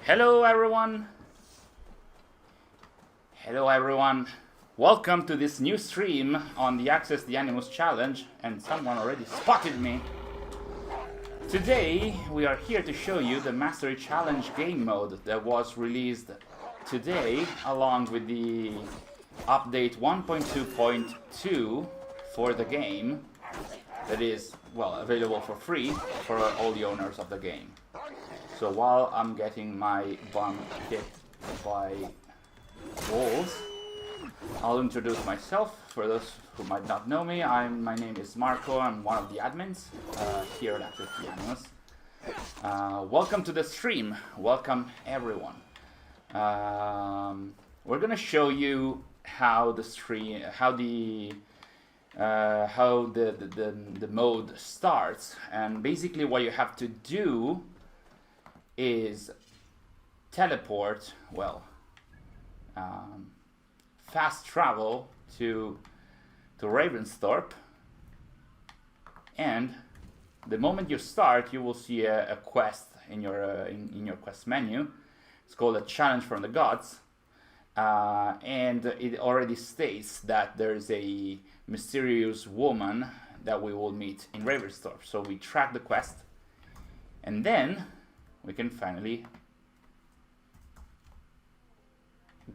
Hello everyone! Hello everyone! Welcome to this new stream on the Access the Animus Challenge, and someone already spotted me. Today we are here to show you the Mastery Challenge game mode that was released today along with the update 1.2.2 for the game that is, well, available for free for all the owners of the game. So while I'm getting my bum hit by walls, I'll introduce myself. For those who might not know me, my name is Marco. I'm one of the admins here at Access the Animus. Welcome to the stream. Welcome everyone. We're gonna show you how the stream, how the mode starts, and basically what you have to do is teleport, well, fast travel to Ravensthorpe, and the moment you start, you will see a quest in your quest menu. It's called a Challenge from the Gods, and it already states that there's a mysterious woman that we will meet in Ravensthorpe. So we track the quest, and then we can finally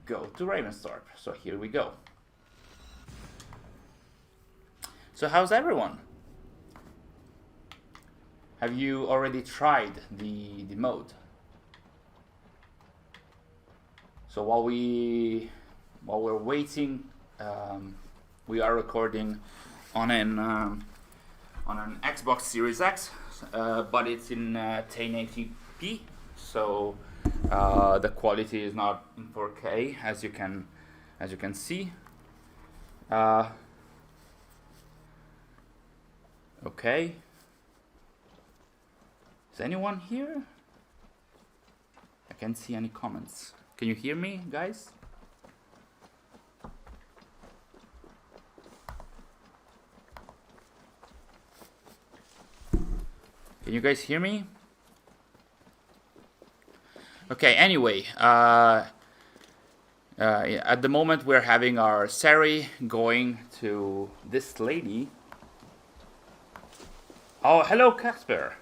go to Ravensthorpe. So here we go. So how's everyone? Have you already tried the mode? So while we're waiting, we are recording on an Xbox Series X, but it's in 1080p, so the quality is not in 4K, as you can see. Okay. Is anyone here? I can't see any comments. Can you hear me, guys? Can you guys hear me? Okay, anyway, at the moment we're having our Sary going to this lady. Oh, hello, Casper.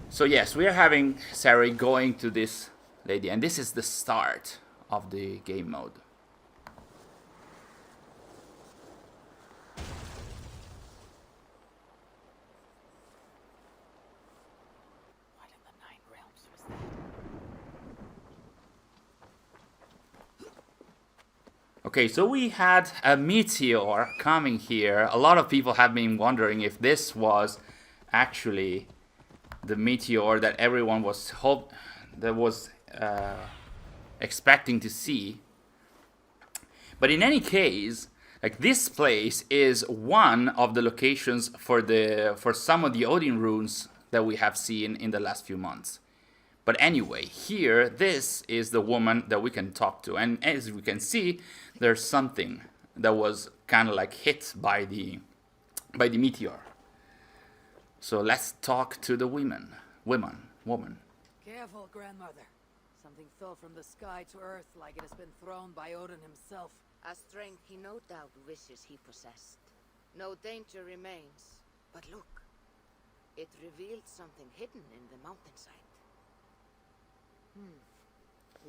So yes, we are having Sary going to this lady, and this is the start of the game mode. Okay, so we had a meteor coming here. A lot of people have been wondering if this was actually the meteor that everyone was expecting to see. But in any case, like, this place is one of the locations for some of the Odin runes that we have seen in the last few months. But anyway, here, this is the woman that we can talk to. And as we can see, there's something that was kind of like hit by the meteor. So let's talk to the woman. Careful, grandmother. Something fell from the sky to earth like it has been thrown by Odin himself. A strength he no doubt wishes he possessed. No danger remains. But look, it revealed something hidden in the mountainside.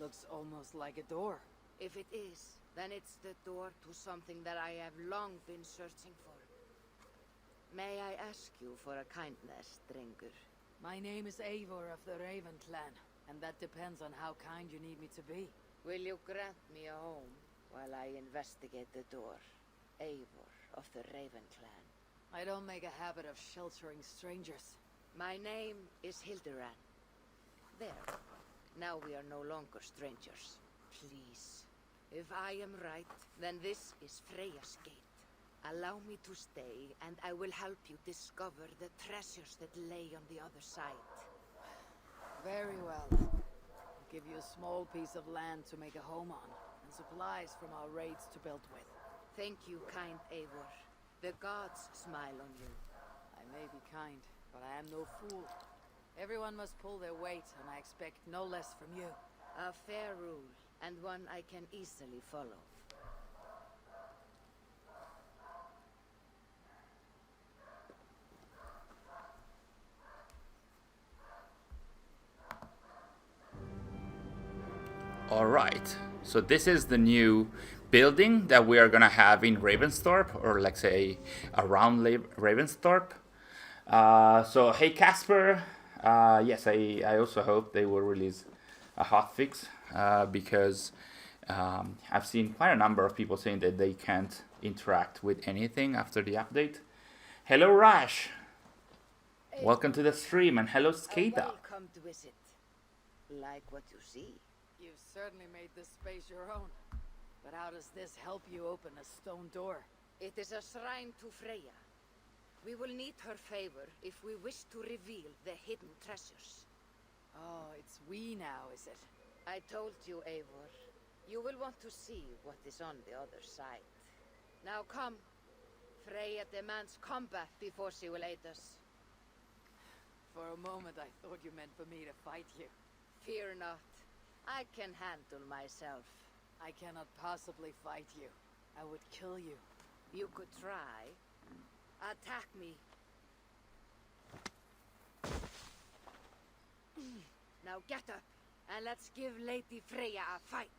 Looks almost like a door. If it is, then it's the door to something that I have long been searching for. May I ask you for a kindness, Drengur? My name is Eivor of the Raven clan, and that depends on how kind you need me to be. Will you grant me a home while I investigate the door? Eivor of the Raven clan. I don't make a habit of sheltering strangers. My name is Hildiran. There. Now we are no longer strangers. Please. If I am right, then this is Freya's gate. Allow me to stay, and I will help you discover the treasures that lay on the other side. Very well. I'll give you a small piece of land to make a home on, and supplies from our raids to build with. Thank you, kind Eivor. The gods smile on you. I may be kind, but I am no fool. Everyone must pull their weight, and I expect no less from you. A fair rule, and one I can easily follow. Alright, so this is the new building that we are gonna have in Ravensthorpe, or like say around Ravensthorpe. So hey Casper, yes, I also hope they will release a hotfix because I've seen quite a number of people saying that they can't interact with anything after the update. Hello Rash, welcome to the stream, and hello Skata. Welcome to visit. Like what you see. You've certainly made this space your own. But how does this help you open a stone door? It is a shrine to Freya. We will need her favor if we wish to reveal the hidden treasures. Oh, it's we now, is it? I told you, Eivor. You will want to see what is on the other side. Now come. Freya demands combat before she will aid us. For a moment I thought you meant for me to fight you. Fear not. I can handle myself. I cannot possibly fight you. I would kill you. You could try. Attack me. Now get up, and let's give Lady Freya a fight.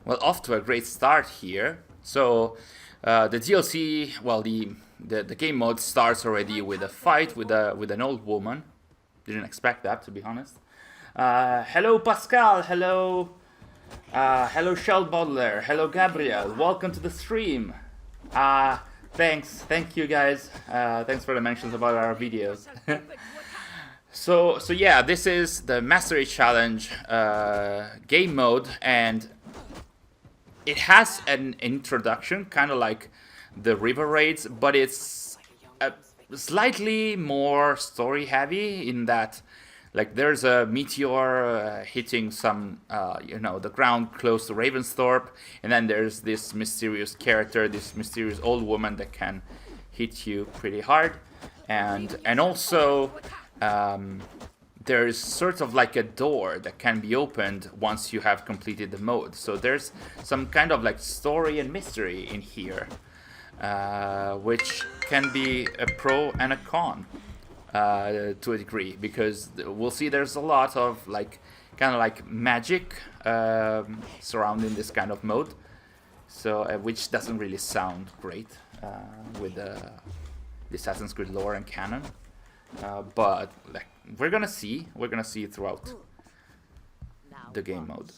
Well, off to a great start here. So the DLC, well, the game mode starts already with a fight with an old woman. Didn't expect that, to be honest. Hello Pascal, hello Shell Bottler, hello Gabriel, welcome to the stream. Thank you guys. Thanks for the mentions about our videos. So yeah, this is the Mastery Challenge game mode, and it has an introduction, kind of like the river raids, but it's slightly more story heavy in that, like, there's a meteor hitting some, the ground close to Ravensthorpe, and then there's this mysterious character, this mysterious old woman that can hit you pretty hard, and also there's sort of like a door that can be opened once you have completed the mode. So there's some kind of like story and mystery in here, which can be a pro and a con to a degree, because we'll see there's a lot of like kind of like magic surrounding this kind of mode, so which doesn't really sound great with the Assassin's Creed lore and canon, but like we're gonna see throughout the game mode.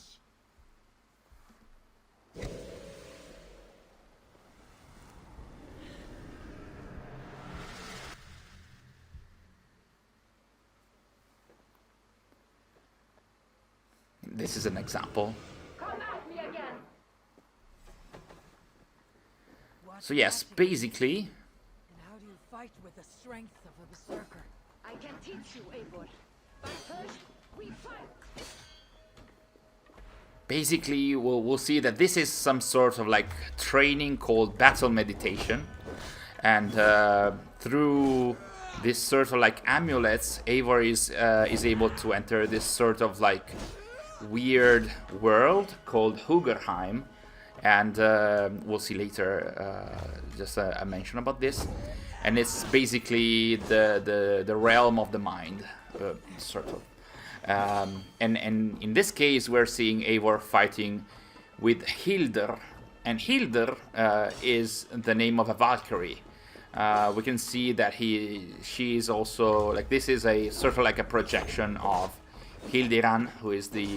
This is an example. So yes, basically. And how do you fight with the strength of a berserker? I can teach you, Eivor. But first, we fight. Basically, we'll see that this is some sort of like training called battle meditation, and through this sort of like amulets, Eivor is able to enter this sort of like weird world called Hugerheim, and we'll see later just a mention about this. And it's basically the realm of the mind, sort of. And in this case, we're seeing Eivor fighting with Hildir, and Hildir is the name of a Valkyrie. We can see that she is also like, this is a sort of like a projection of Hildiran, who is the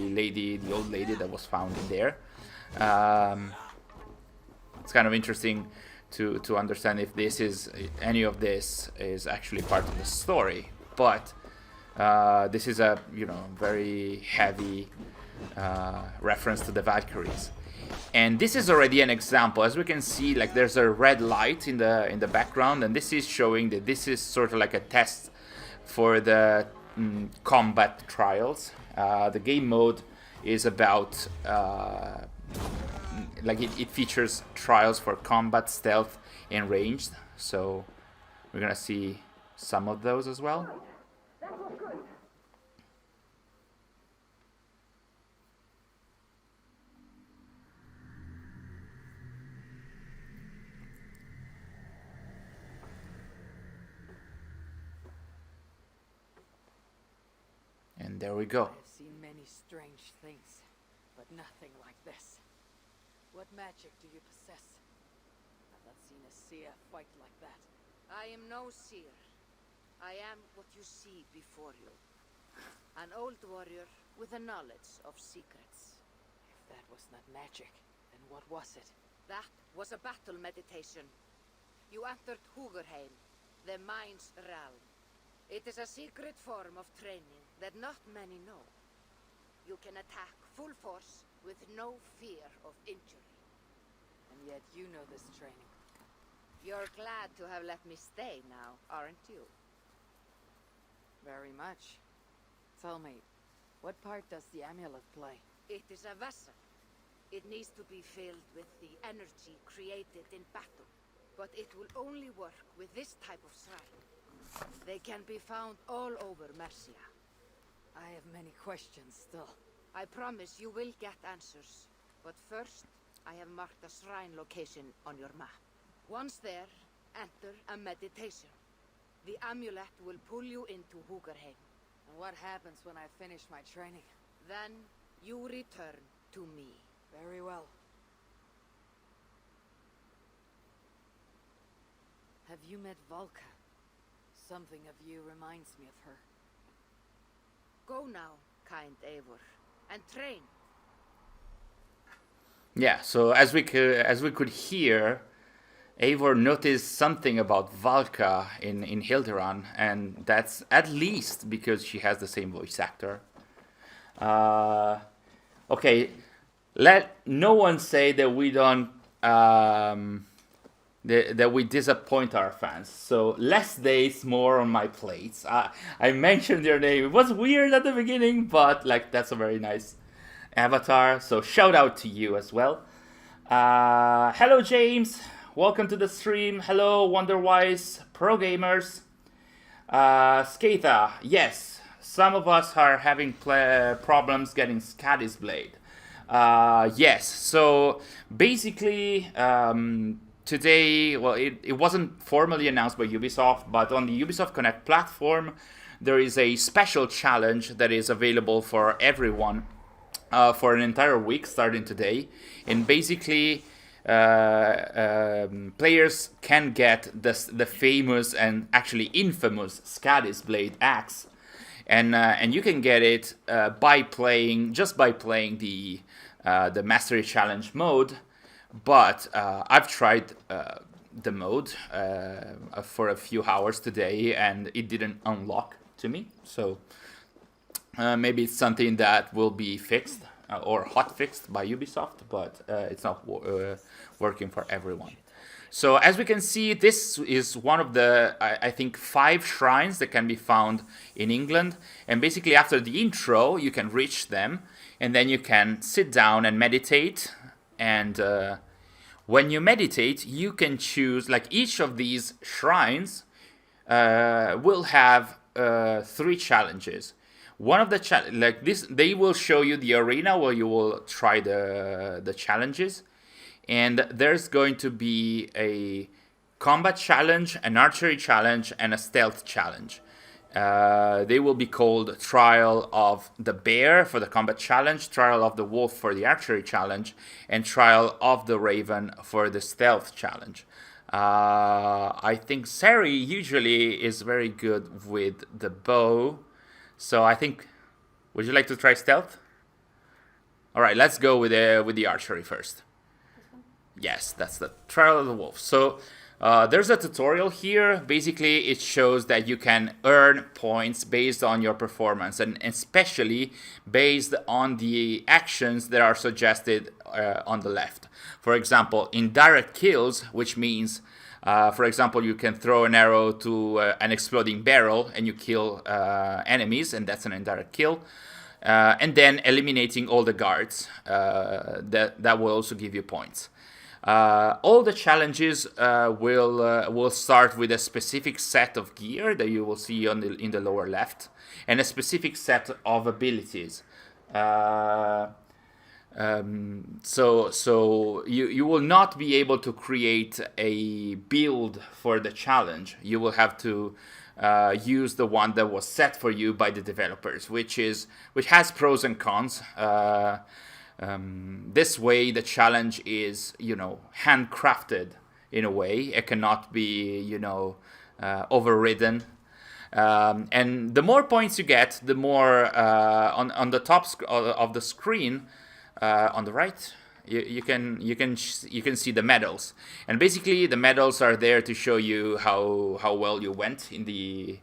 old lady that was found in there. It's kind of interesting to understand if any of this is actually part of the story, but this is a very heavy reference to the Valkyries, and this is already an example. As we can see, like, there's a red light in the background, and this is showing that this is sort of like a test for the combat trials. The game mode is about like it features trials for combat, stealth, and ranged. So we're gonna see some of those as well. And there we go. I've seen many strange things, but nothing like this. What magic do you possess? I've not seen a seer fight like that. I am no seer. I am what you see before you. An old warrior with a knowledge of secrets. If that was not magic, then what was it? That was a battle meditation. You entered Hugerheim, the mind's realm. It is a secret form of training that not many know. You can attack full force with no fear of injury. And yet you know this training. You're glad to have let me stay now, aren't you? Very much. Tell me, what part does the amulet play? It is a vessel. It needs to be filled with the energy created in battle. But it will only work with this type of shrine. They can be found all over Mercia. I have many questions still. I promise you will get answers. But first, I have marked a shrine location on your map. Once there, enter a meditation. The amulet will pull you into Hugerheim. And what happens when I finish my training? Then, you return to me. Very well. Have you met Valka? Something of you reminds me of her. Go now, kind Eivor, and train. Yeah, so as we could hear, Eivor noticed something about Valka in Hildiran, and that's at least because she has the same voice actor. Okay, let no one say that we don't that we disappoint our fans. So less days, more on my plate. I mentioned your name. It was weird at the beginning, but like that's a very nice avatar. So shout out to you as well. Hello James, welcome to the stream. Hello Wonderwise Pro Gamers. Skatha, yes, some of us are having problems getting Scaddy's Blade. Yes, so basically today, well, it wasn't formally announced by Ubisoft, but on the Ubisoft Connect platform, there is a special challenge that is available for everyone for an entire week starting today. And basically, players can get the famous and actually infamous Scaddy's Blade axe. And you can get it by playing the Mastery Challenge mode. But I've tried the mode for a few hours today, and it didn't unlock to me. So maybe it's something that will be fixed or hot fixed by Ubisoft, but it's not working for everyone. So as we can see, this is one of the, I think, 5 shrines that can be found in England. And basically after the intro, you can reach them, and then you can sit down and meditate. And when you meditate, you can choose, like each of these shrines will have 3 challenges. One of the like this, they will show you the arena where you will try the challenges, and there's going to be a combat challenge, an archery challenge, and a stealth challenge. They will be called Trial of the Bear for the combat challenge, Trial of the Wolf for the archery challenge, and Trial of the Raven for the stealth challenge. I think Sary usually is very good with the bow, so I think, would you like to try stealth? All right, let's go with the archery first. Yes, that's the Trial of the Wolf. So there's a tutorial here. Basically, it shows that you can earn points based on your performance, and especially based on the actions that are suggested on the left. For example, indirect kills, which means, for example, you can throw an arrow to an exploding barrel and you kill enemies, and that's an indirect kill. and then eliminating all the guards. That will also give you points. All the challenges will start with a specific set of gear that you will see in the lower left, and a specific set of abilities. So you will not be able to create a build for the challenge. You will have to use the one that was set for you by the developers, which has pros and cons. This way, the challenge is, handcrafted in a way. It cannot be, overridden. And the more points you get, the more on the top of the screen, on the right, you can see the medals. And basically, the medals are there to show you how well you went in the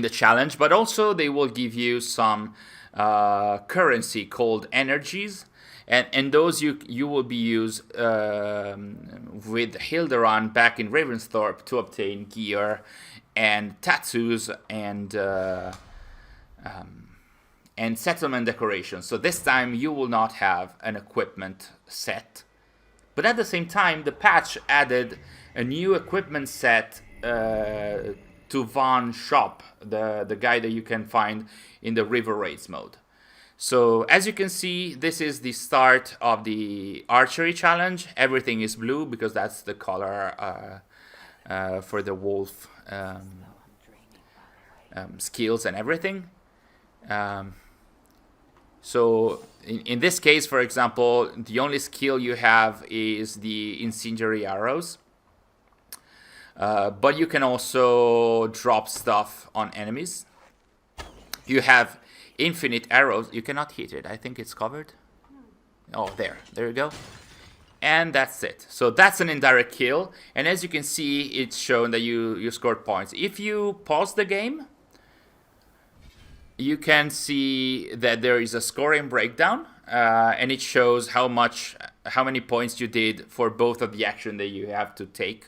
challenge, but also they will give you some currency called energies, and those you will be used with Hildiran back in Ravensthorpe to obtain gear and tattoos and settlement decorations. So this time you will not have an equipment set, but at the same time the patch added a new equipment set to Vaughn's shop, the guy that you can find in the River Raids mode. So as you can see, this is the start of the Archery Challenge. Everything is blue because that's the color for the wolf skills and everything. So in this case, for example, the only skill you have is the incendiary arrows. But you can also drop stuff on enemies. You have infinite arrows. You cannot hit it. I think it's covered. Oh, there you go. And that's it. So that's an indirect kill. And as you can see, it's shown that you scored points. If you pause the game, you can see that there is a scoring breakdown, and it shows how many points you did for both of the action that you have to take.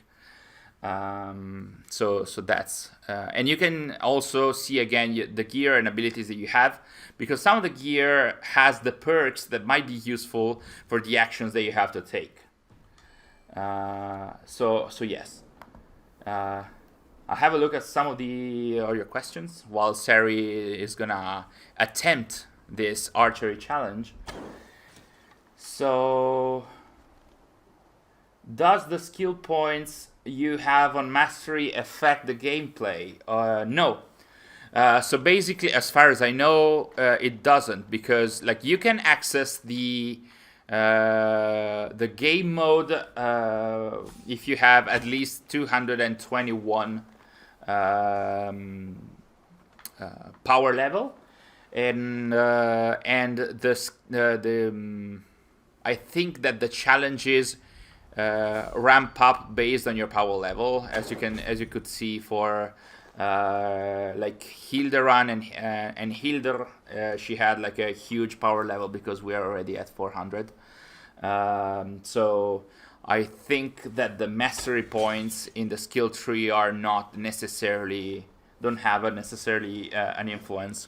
So that's and you can also see again the gear and abilities that you have, because some of the gear has the perks that might be useful for the actions that you have to take. So yes, I'll have a look at some of your questions while Sary is gonna attempt this archery challenge. So, does the skill points you have on mastery affect the gameplay? No. So basically, as far as I know, it doesn't, because you can access the game mode if you have at least 221 power level, and I think that the challenges ramp up based on your power level, as you could see for Hildiran and Hildir. She had a huge power level because we are already at 400. So I think that the mastery points in the skill tree don't have an influence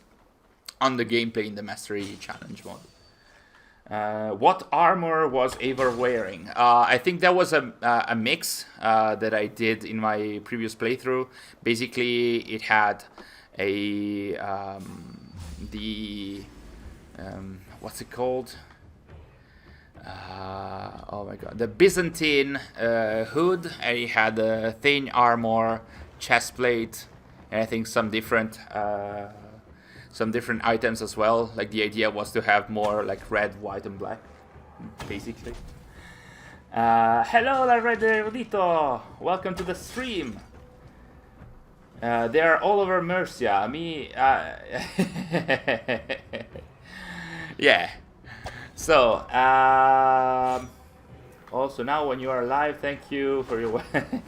on the gameplay in the mastery challenge mode. What armor was Eivor wearing? I think that was a mix that I did in my previous playthrough. Basically, it had what's it called? Oh my god, the Byzantine hood, and it had a thin armor, chest plate, and I think some different items as well. The idea was to have more red, white, and black, basically. Hello, La Red Erudito! Welcome to the stream! They are all over Mercia. Yeah. So, also now when you are live, thank you for your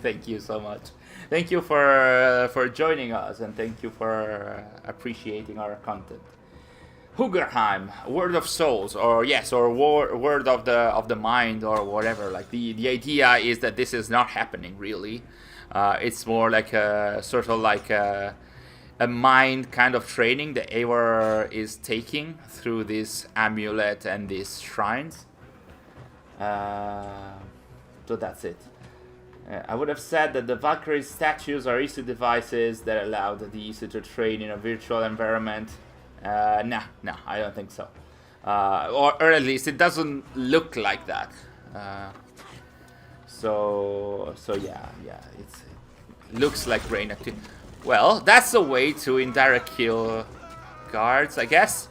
thank you so much. Thank you for joining us, and thank you for appreciating our content. Hugerheim, Word of Souls, or Word of the Mind, or whatever. The idea is that this is not happening really. It's more like a sort of a mind kind of training that Eivor is taking through this amulet and these shrines. So that's it. I would have said that the Valkyrie statues are easy devices that allow the user to train in a virtual environment. No, I don't think so. Or at least it doesn't look like that. So yeah, it looks like brain activity. Well, that's a way to indirect kill guards, I guess.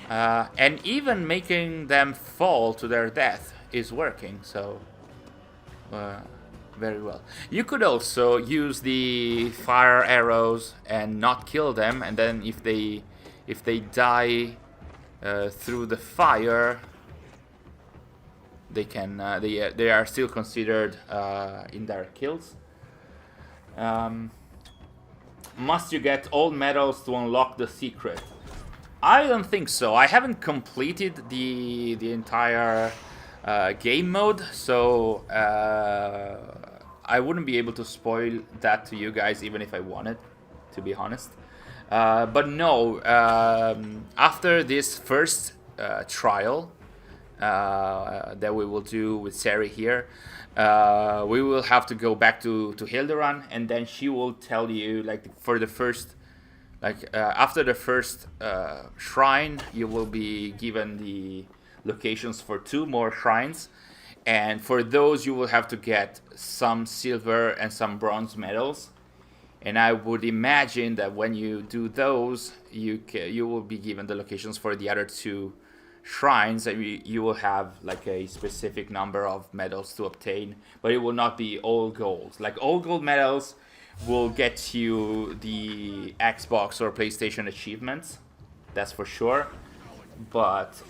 And even making them fall to their death is working, so very well. You could also use the fire arrows and not kill them, and then if they die through the fire, they are still considered indirect kills. Must you get all medals to unlock the secret? I don't think so. I haven't completed the entire game mode, so I wouldn't be able to spoil that to you guys even if I wanted, to be honest. But no, after this first trial that we will do with Sary here, we will have to go back to Hildiran, and then she will tell you, like, for the first, after the first shrine, you will be given the locations for 2 more shrines, and for those you will have to get some silver and some bronze medals. And I would imagine that when you do those, you will be given the locations for the other 2 shrines, and you will have like a specific number of medals to obtain, but it will not be all gold. Like, all gold medals will get you the Xbox or PlayStation achievements, that's for sure, but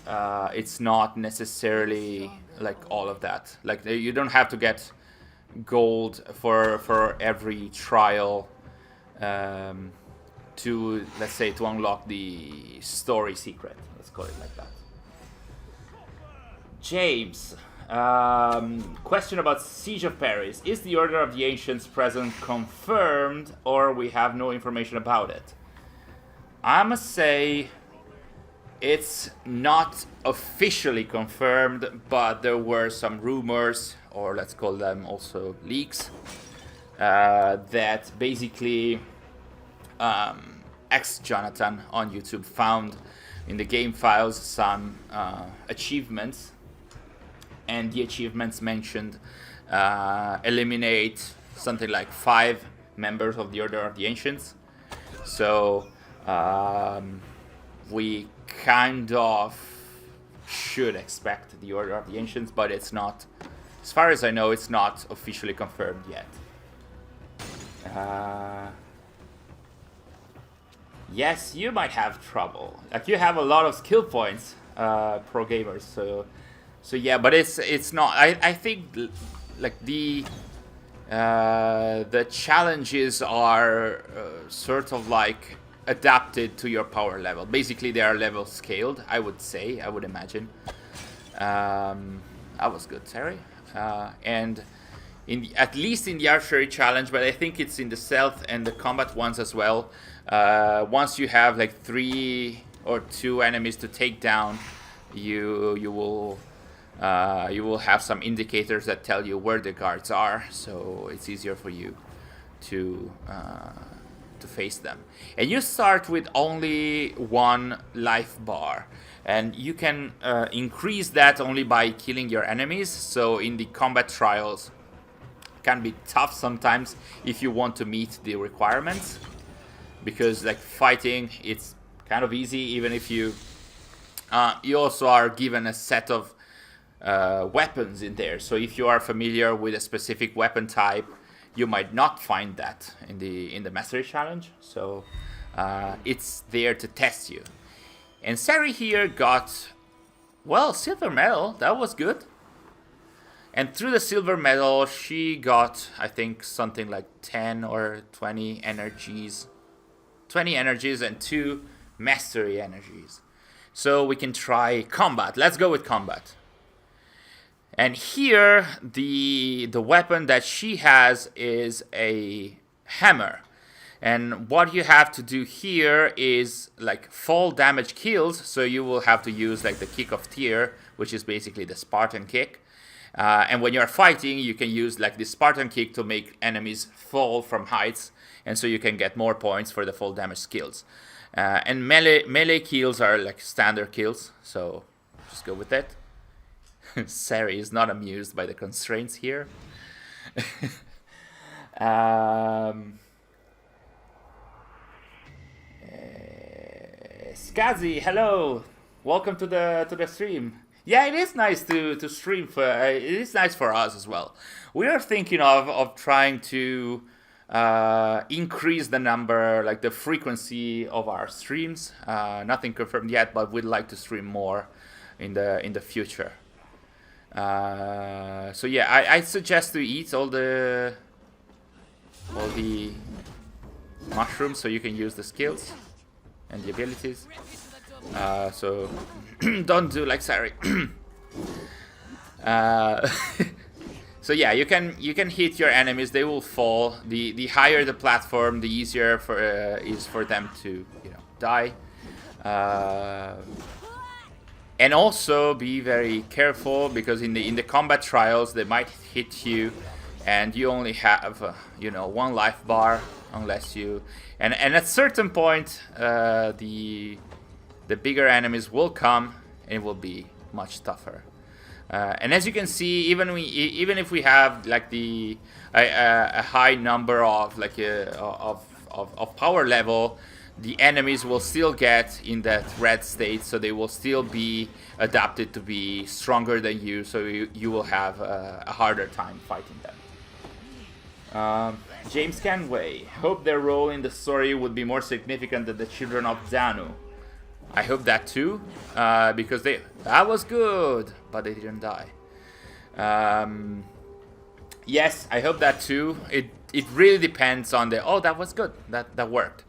it's not necessarily like all of that. Like, you don't have to get gold for every trial to, let's say, to unlock the story secret, let's call it like that. James, question about Siege of Paris. Is the Order of the Ancients present confirmed, or we have no information about it? I must say it's not officially confirmed, but there were some rumors, or let's call them also leaks, that basically Jonathan on YouTube found in the game files some achievements, and the achievements mentioned eliminate something like 5 members of the Order of the Ancients. So we kind of should expect the Order of the Ancients, but it's not, as far as I know, it's not officially confirmed yet. Yes, you might have trouble. Like, you have a lot of skill points, pro gamers, so yeah, but it's not. I think like the challenges are sort of like adapted to your power level. Basically, they are level scaled, I would say, I would imagine. That was good, Sary. And at least in the Archery Challenge, but I think it's in the stealth and the combat ones as well. Once you have like 3 or 2 enemies to take down, you will have some indicators that tell you where the guards are, so it's easier for you to face them. And you start with only 1 life bar, and you can increase that only by killing your enemies. So in the combat trials, it can be tough sometimes if you want to meet the requirements, because like fighting, it's kind of easy, even if you also are given a set of weapons in there. So if you are familiar with a specific weapon type, you might not find that in the Mastery Challenge. So it's there to test you. And Sary here got, well, silver medal. That was good. And through the silver medal, she got, I think, something like 10 or 20 energies. 20 energies and 2 mastery energies. So we can try combat. Let's go with combat. And here, the weapon that she has is a hammer. And what you have to do here is like fall damage kills, so you will have to use like the kick of Tyr, which is basically the Spartan kick. And when you're fighting, you can use like the Spartan kick to make enemies fall from heights, and so you can get more points for the fall damage skills. And melee kills are like standard kills, so just go with that. Sary is not amused by the constraints here. Skazi, hello, welcome to the stream. Yeah, it is nice to stream for. It is nice for us as well. We are thinking of trying to increase the number, like the frequency of our streams. Nothing confirmed yet, but we'd like to stream more in the future. So yeah, I suggest to eat all the mushrooms so you can use the skills and the abilities. So don't do like Sary. So yeah, you can hit your enemies; they will fall. The higher the platform, the easier is for them to die. And also be very careful, because in the combat trials they might hit you, and you only have one life bar unless you and at certain point the bigger enemies will come and it will be much tougher. And as you can see, even if we have like a high number of like of power level, the enemies will still get in that red state, so they will still be adapted to be stronger than you, so you will have a harder time fighting them. James Canway, hope their role in the story would be more significant than the children of Danu. I hope that too, because that was good, but they didn't die. Yes, I hope that too. It really depends on that was good, that worked.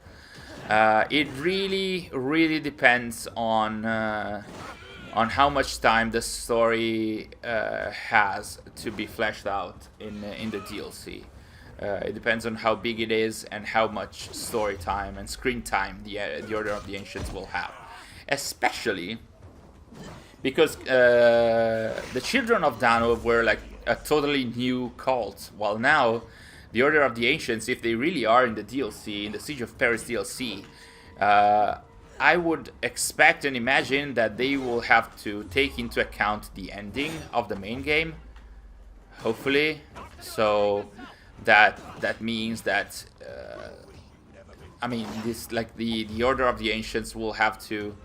It really depends on how much time the story has to be fleshed out in the DLC. It depends on how big it is and how much story time and screen time the Order of the Ancients will have. Especially because the Children of Danu were like a totally new cult, while now the Order of the Ancients, if they really are in the DLC, in the Siege of Paris DLC, I would expect and imagine that they will have to take into account the ending of the main game, hopefully. So that means that I mean, this like the Order of the Ancients will have to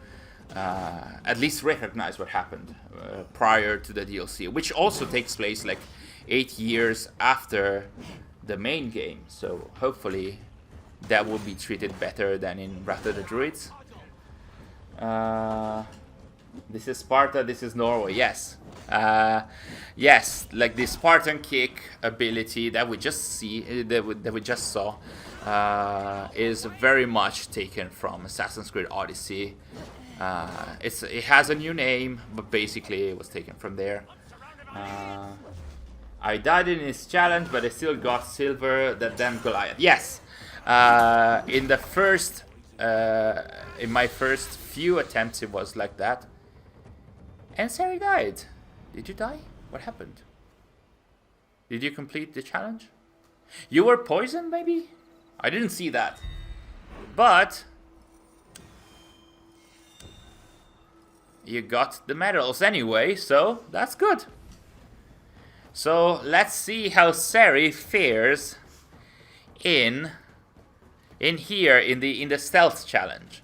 at least recognize what happened prior to the DLC, which also takes place like 8 years after the main game. So hopefully that will be treated better than in Wrath of the Druids. This is Sparta, this is Norway. Yes. Yes, like the Spartan kick ability that we just saw is very much taken from Assassin's Creed Odyssey. It has a new name, but basically it was taken from there. I died in his challenge, but I still got silver. That damn Goliath. Yes, in my first few attempts, it was like that. And Sary died. Did you die? What happened? Did you complete the challenge? You were poisoned, maybe? I didn't see that. But you got the medals anyway, so that's good. So let's see how Sary fares in the stealth challenge.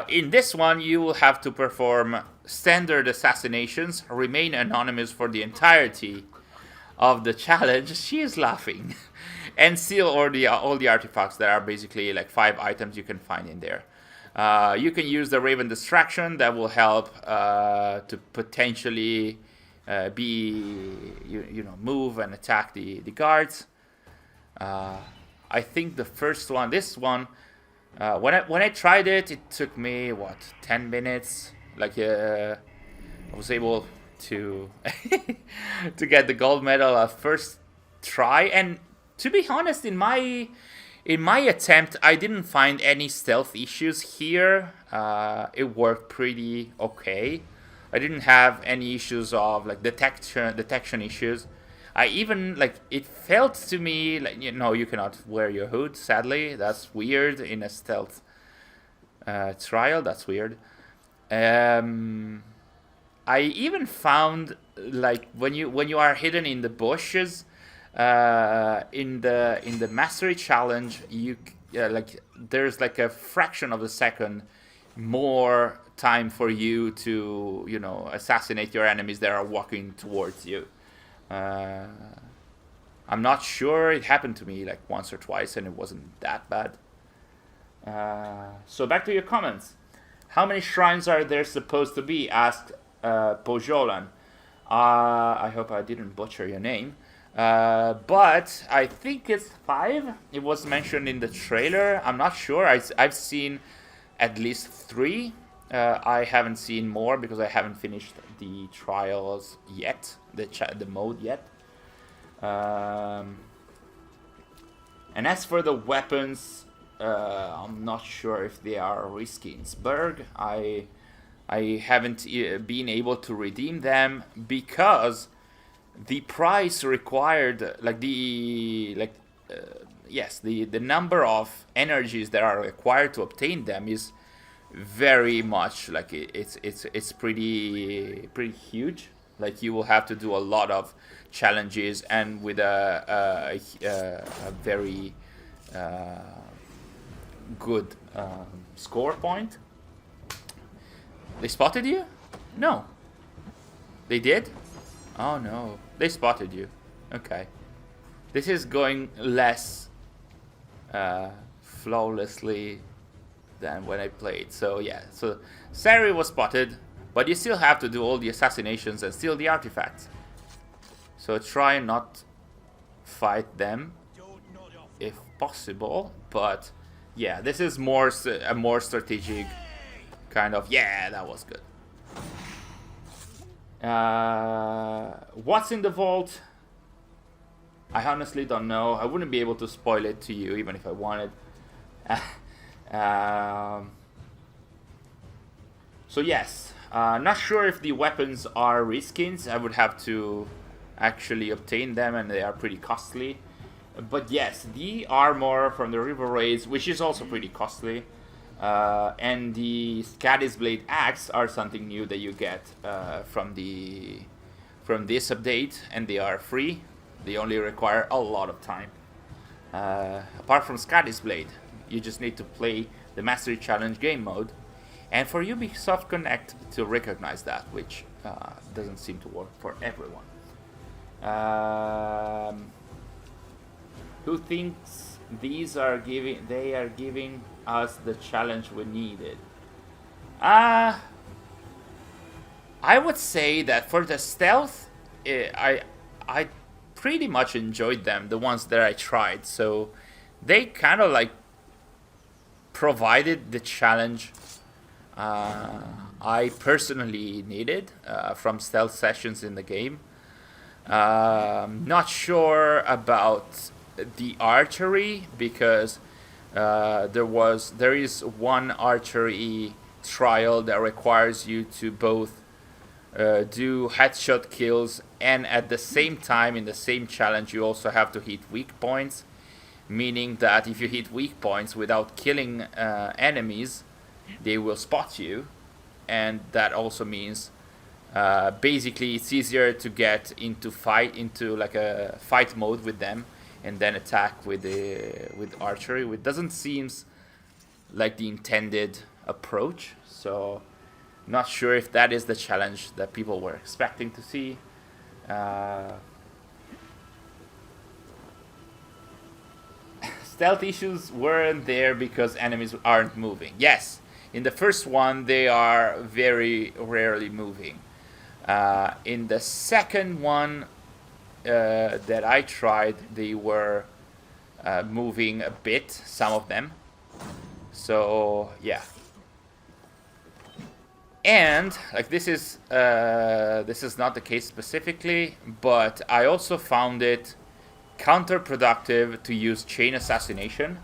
In this one, you will have to perform standard assassinations, remain anonymous for the entirety of the challenge. She is laughing. And steal all the artifacts. There are basically like 5 items you can find in there. You can use the Raven Distraction that will help to potentially move and attack the guards. I think the first one, this one, when I tried it, it took me 10 minutes. Like I was able to to get the gold medal at first try, and to be honest, in my In my attempt, I didn't find any stealth issues here. It worked pretty okay. I didn't have any issues of like detection issues. I even like it felt to me like you cannot wear your hood. Sadly, that's weird in a stealth trial. That's weird. I even found like when you are hidden in the bushes in the Mastery Challenge, you like there's like a fraction of a second more time for you to assassinate your enemies that are walking towards you. I'm not sure. It happened to me like once or twice, and it wasn't that bad. So back to your comments. How many shrines are there supposed to be? Asked Pojolan. I hope I didn't butcher your name. But I think it's 5. It was mentioned in the trailer. I'm not sure. I've seen at least 3. I haven't seen more because I haven't finished the trials yet, the mode yet. And as for the weapons, I'm not sure if they are reskins. Berg, I haven't been able to redeem them because the price required, like the number of energies that are required to obtain them is very much like it's pretty huge. Like you will have to do a lot of challenges and with a very good score point. They spotted you? No. They did? Oh no. They spotted you. Okay. This is going less flawlessly than when I played. So yeah. So Sary was spotted, but you still have to do all the assassinations and steal the artifacts. So try and not fight them if possible. But yeah, this is a more strategic kind of. Yeah, that was good. What's in the vault? I honestly don't know. I wouldn't be able to spoil it to you even if I wanted. So yes, not sure if the weapons are reskins. I would have to actually obtain them, and they are pretty costly. But yes, the armor from the River Raids, which is also pretty costly, and the Scadis Blade Axe are something new that you get from this update, and they are free. They only require a lot of time. Apart from Scadis Blade, you just need to play the Mastery Challenge game mode, and for Ubisoft Connect to recognize that, which doesn't seem to work for everyone. Who thinks they are giving us the challenge we needed? I would say that for the stealth, I pretty much enjoyed them, the ones that I tried. So they kind of like provided the challenge I personally needed from stealth sessions in the game. Not sure about the archery because there is one archery trial that requires you to both do headshot kills, and at the same time in the same challenge you also have to hit weak points, meaning that if you hit weak points without killing enemies, they will spot you, and that also means basically it's easier to get into like a fight mode with them and then attack with archery, which doesn't seem like the intended approach. So not sure if that is the challenge that people were expecting to see. Stealth issues weren't there because enemies aren't moving. Yes, in the first one they are very rarely moving. In the second one that I tried, they were moving a bit, some of them. So yeah. And like this is not the case specifically, but I also found it counterproductive to use chain assassination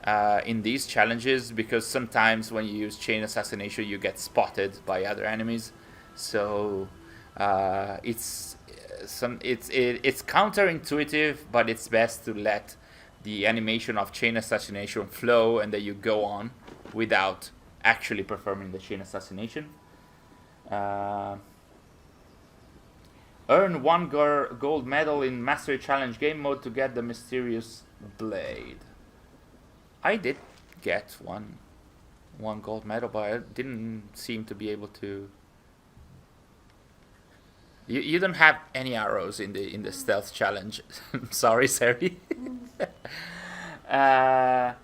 in these challenges, because sometimes when you use chain assassination you get spotted by other enemies. So it's counterintuitive, but it's best to let the animation of chain assassination flow and then you go on without actually performing the chain assassination. Earn 1 gold medal in Mastery Challenge game mode to get the mysterious blade. I did get one gold medal, but I didn't seem to be able to. You don't have any arrows in the stealth challenge. Sorry, Sary. Hello,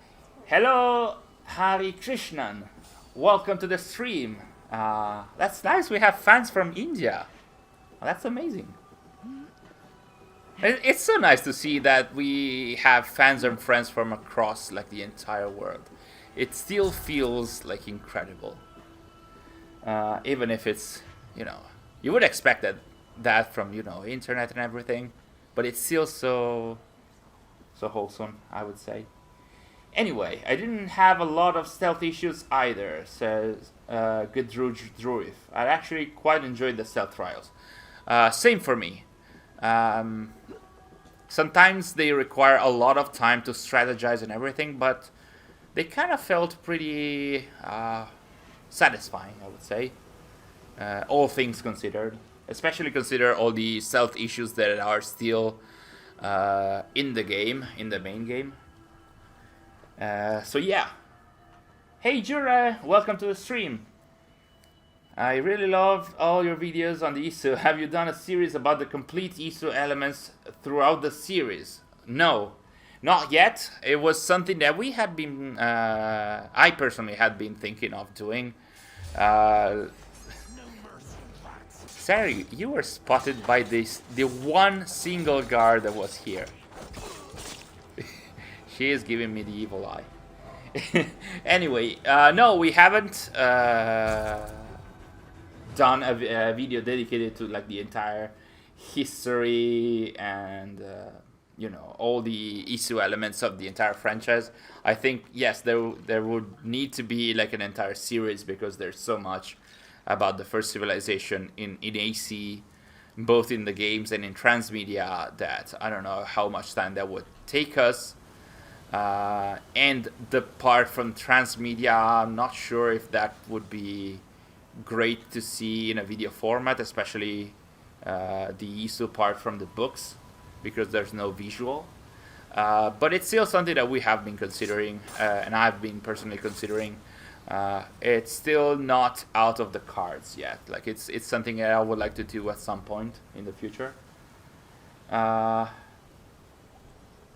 Hari Krishnan. Welcome to the stream. That's nice. We have fans from India. That's amazing. It's so nice to see that we have fans and friends from across like the entire world. It still feels like incredible. Even if it's, you would expect that from, internet and everything, but it's still so wholesome, I would say. Anyway, I didn't have a lot of stealth issues either, says Gudruj Druif. I actually quite enjoyed the stealth trials. Same for me. Sometimes they require a lot of time to strategize and everything, but they kind of felt pretty satisfying, I would say. All things considered. Especially consider all the stealth issues that are still in the game, in the main game. So yeah. Hey Jura, welcome to the stream. I really love all your videos on the ISO. Have you done a series about the complete ISO elements throughout the series? No, not yet. It was something that we had been, I personally had been thinking of doing. Sary, you were spotted by the one single guard that was here. She is giving me the evil eye. Anyway, no, we haven't done a video dedicated to like the entire history and all the issue elements of the entire franchise. I think yes, there would need to be like an entire series because there's so much about the first civilization in AC, both in the games and in transmedia, that I don't know how much time that would take us. And the part from transmedia, I'm not sure if that would be great to see in a video format, especially the ISO part from the books, because there's no visual. But it's still something that we have been considering, and I've been personally considering. It's still not out of the cards yet. Like it's something that I would like to do at some point in the future.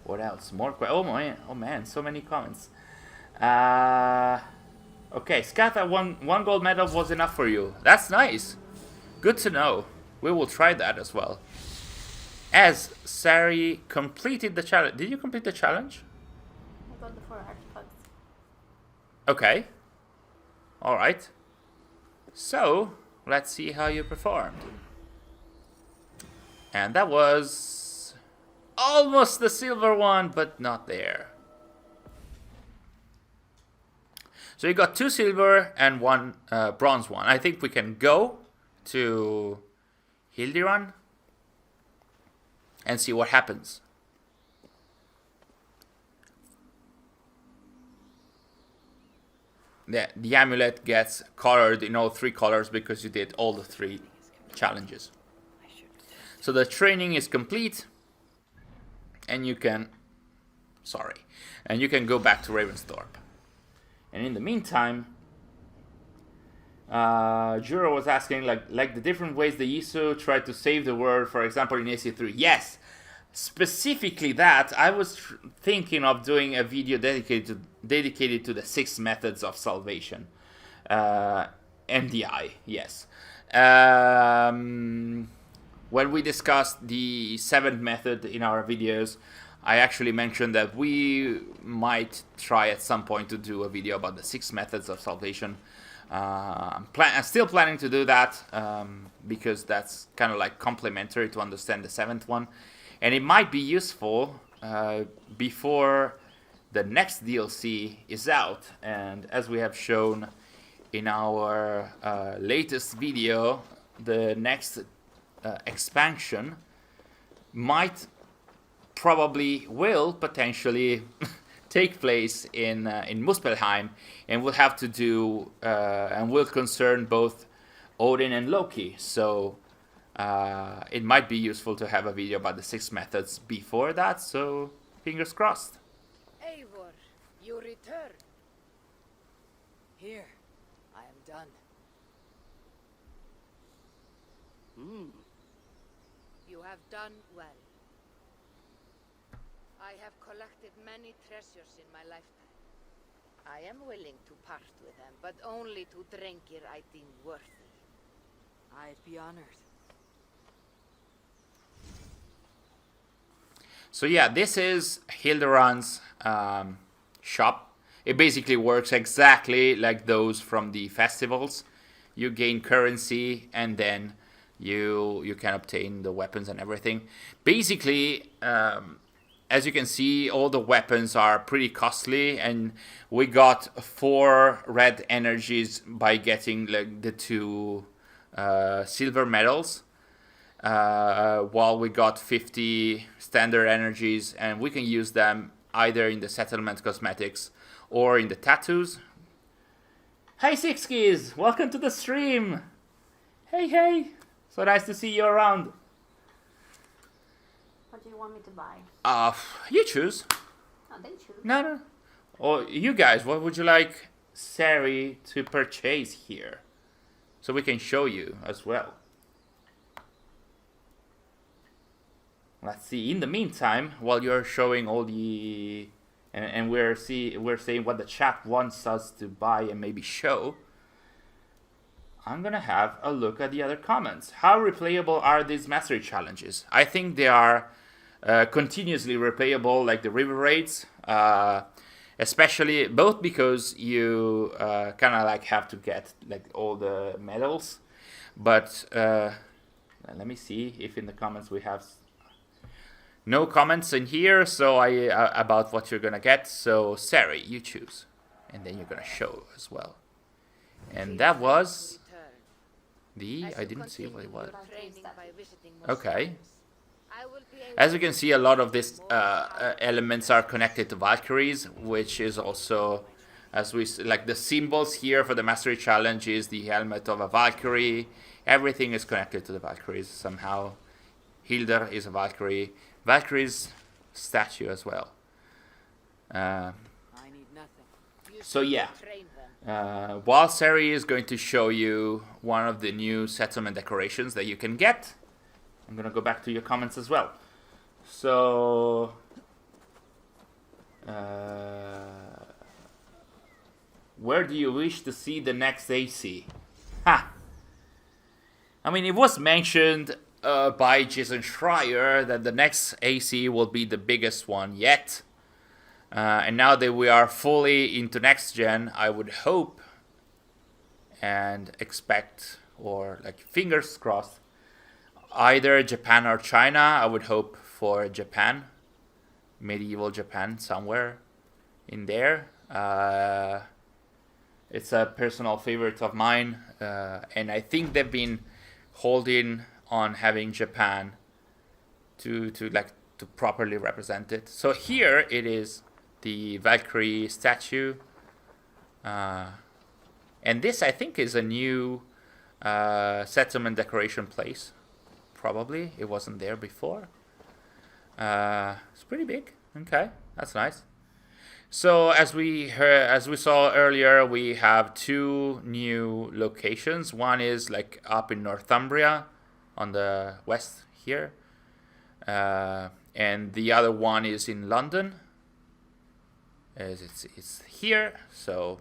What else? More oh man, so many comments. Okay, Skata, one gold medal was enough for you. That's nice. Good to know. We will try that as well. As Sary completed the challenge. Did you complete the challenge? I got the 4 artifacts. Okay. Alright. So, let's see how you performed. And that was almost the silver one, but not there. So you got 2 silver and 1 bronze one. I think we can go to Hildiran and see what happens. The amulet gets colored in all 3 colors because you did all the 3 challenges. So the training is complete, and you can go back to Ravensthorpe. And in the meantime, Jura was asking like the different ways the ISO tried to save the world, for example in AC3. Yes, specifically that. I was thinking of doing a video dedicated to the 6 methods of salvation. MDI, yes. When we discussed the 7th method in our videos, I actually mentioned that we might try at some point to do a video about the 6 methods of salvation. I'm still planning to do that because that's kind of like complementary to understand the 7th one. And it might be useful before the next DLC is out, and as we have shown in our latest video, the next expansion probably will potentially take place in Muspelheim, and will have to do and will concern both Odin and Loki. So it might be useful to have a video about the 6 methods before that. So fingers crossed. Eivor, you return. Here, I am done. You have done well. I have collected many treasures in my lifetime. I am willing to part with them, but only to Drengir I deem worthy. I'd be honored. So yeah, this is Hildiran's shop. It basically works exactly like those from the festivals. You gain currency, and then you can obtain the weapons and everything. Basically, as you can see, all the weapons are pretty costly, and we got 4 red energies by getting like the 2 silver medals, while we got 50 standard energies, and we can use them either in the settlement cosmetics or in the tattoos. Hey Sixkies, welcome to the stream. Hey, so nice to see you around. What do you want me to buy? You choose. Oh, they choose. No. Or you guys, what would you like Sary to purchase here? So we can show you as well. Let's see. In the meantime, while you're showing all the... And we're saying what the chat wants us to buy and maybe show, I'm gonna have a look at the other comments. How replayable are these mastery challenges? I think they are continuously replayable, like the river raids, especially both because you kind of like have to get like all the medals, but let me see if in the comments we have no comments in here. So about what you're gonna get. So Sary, you choose, and then you're gonna show as well. And that was I didn't see what it was. Okay. As you can see, a lot of these elements are connected to Valkyries, which is also, as we like the symbols here for the Mastery Challenge is the helmet of a Valkyrie. Everything is connected to the Valkyries somehow. Hildir is a Valkyrie. Valkyrie's statue as well. I need nothing. So yeah, while Sary is going to show you one of the new settlement decorations that you can get, I'm gonna go back to your comments as well. So where do you wish to see the next AC? Ha! I mean, it was mentioned by Jason Schreier that the next AC will be the biggest one yet. And now that we are fully into next gen, I would hope and expect, or like fingers crossed, either Japan or China. I would hope for Japan, medieval Japan, somewhere in there. It's a personal favorite of mine, and I think they've been holding on having Japan to properly represent it. So here it is, the Valkyrie statue, and this I think is a new settlement decoration place. Probably it wasn't there before. It's pretty big. Okay, that's nice. So as we saw earlier, we have 2 new locations. One is like up in Northumbria on the west here, and the other one is in London, as it's here. So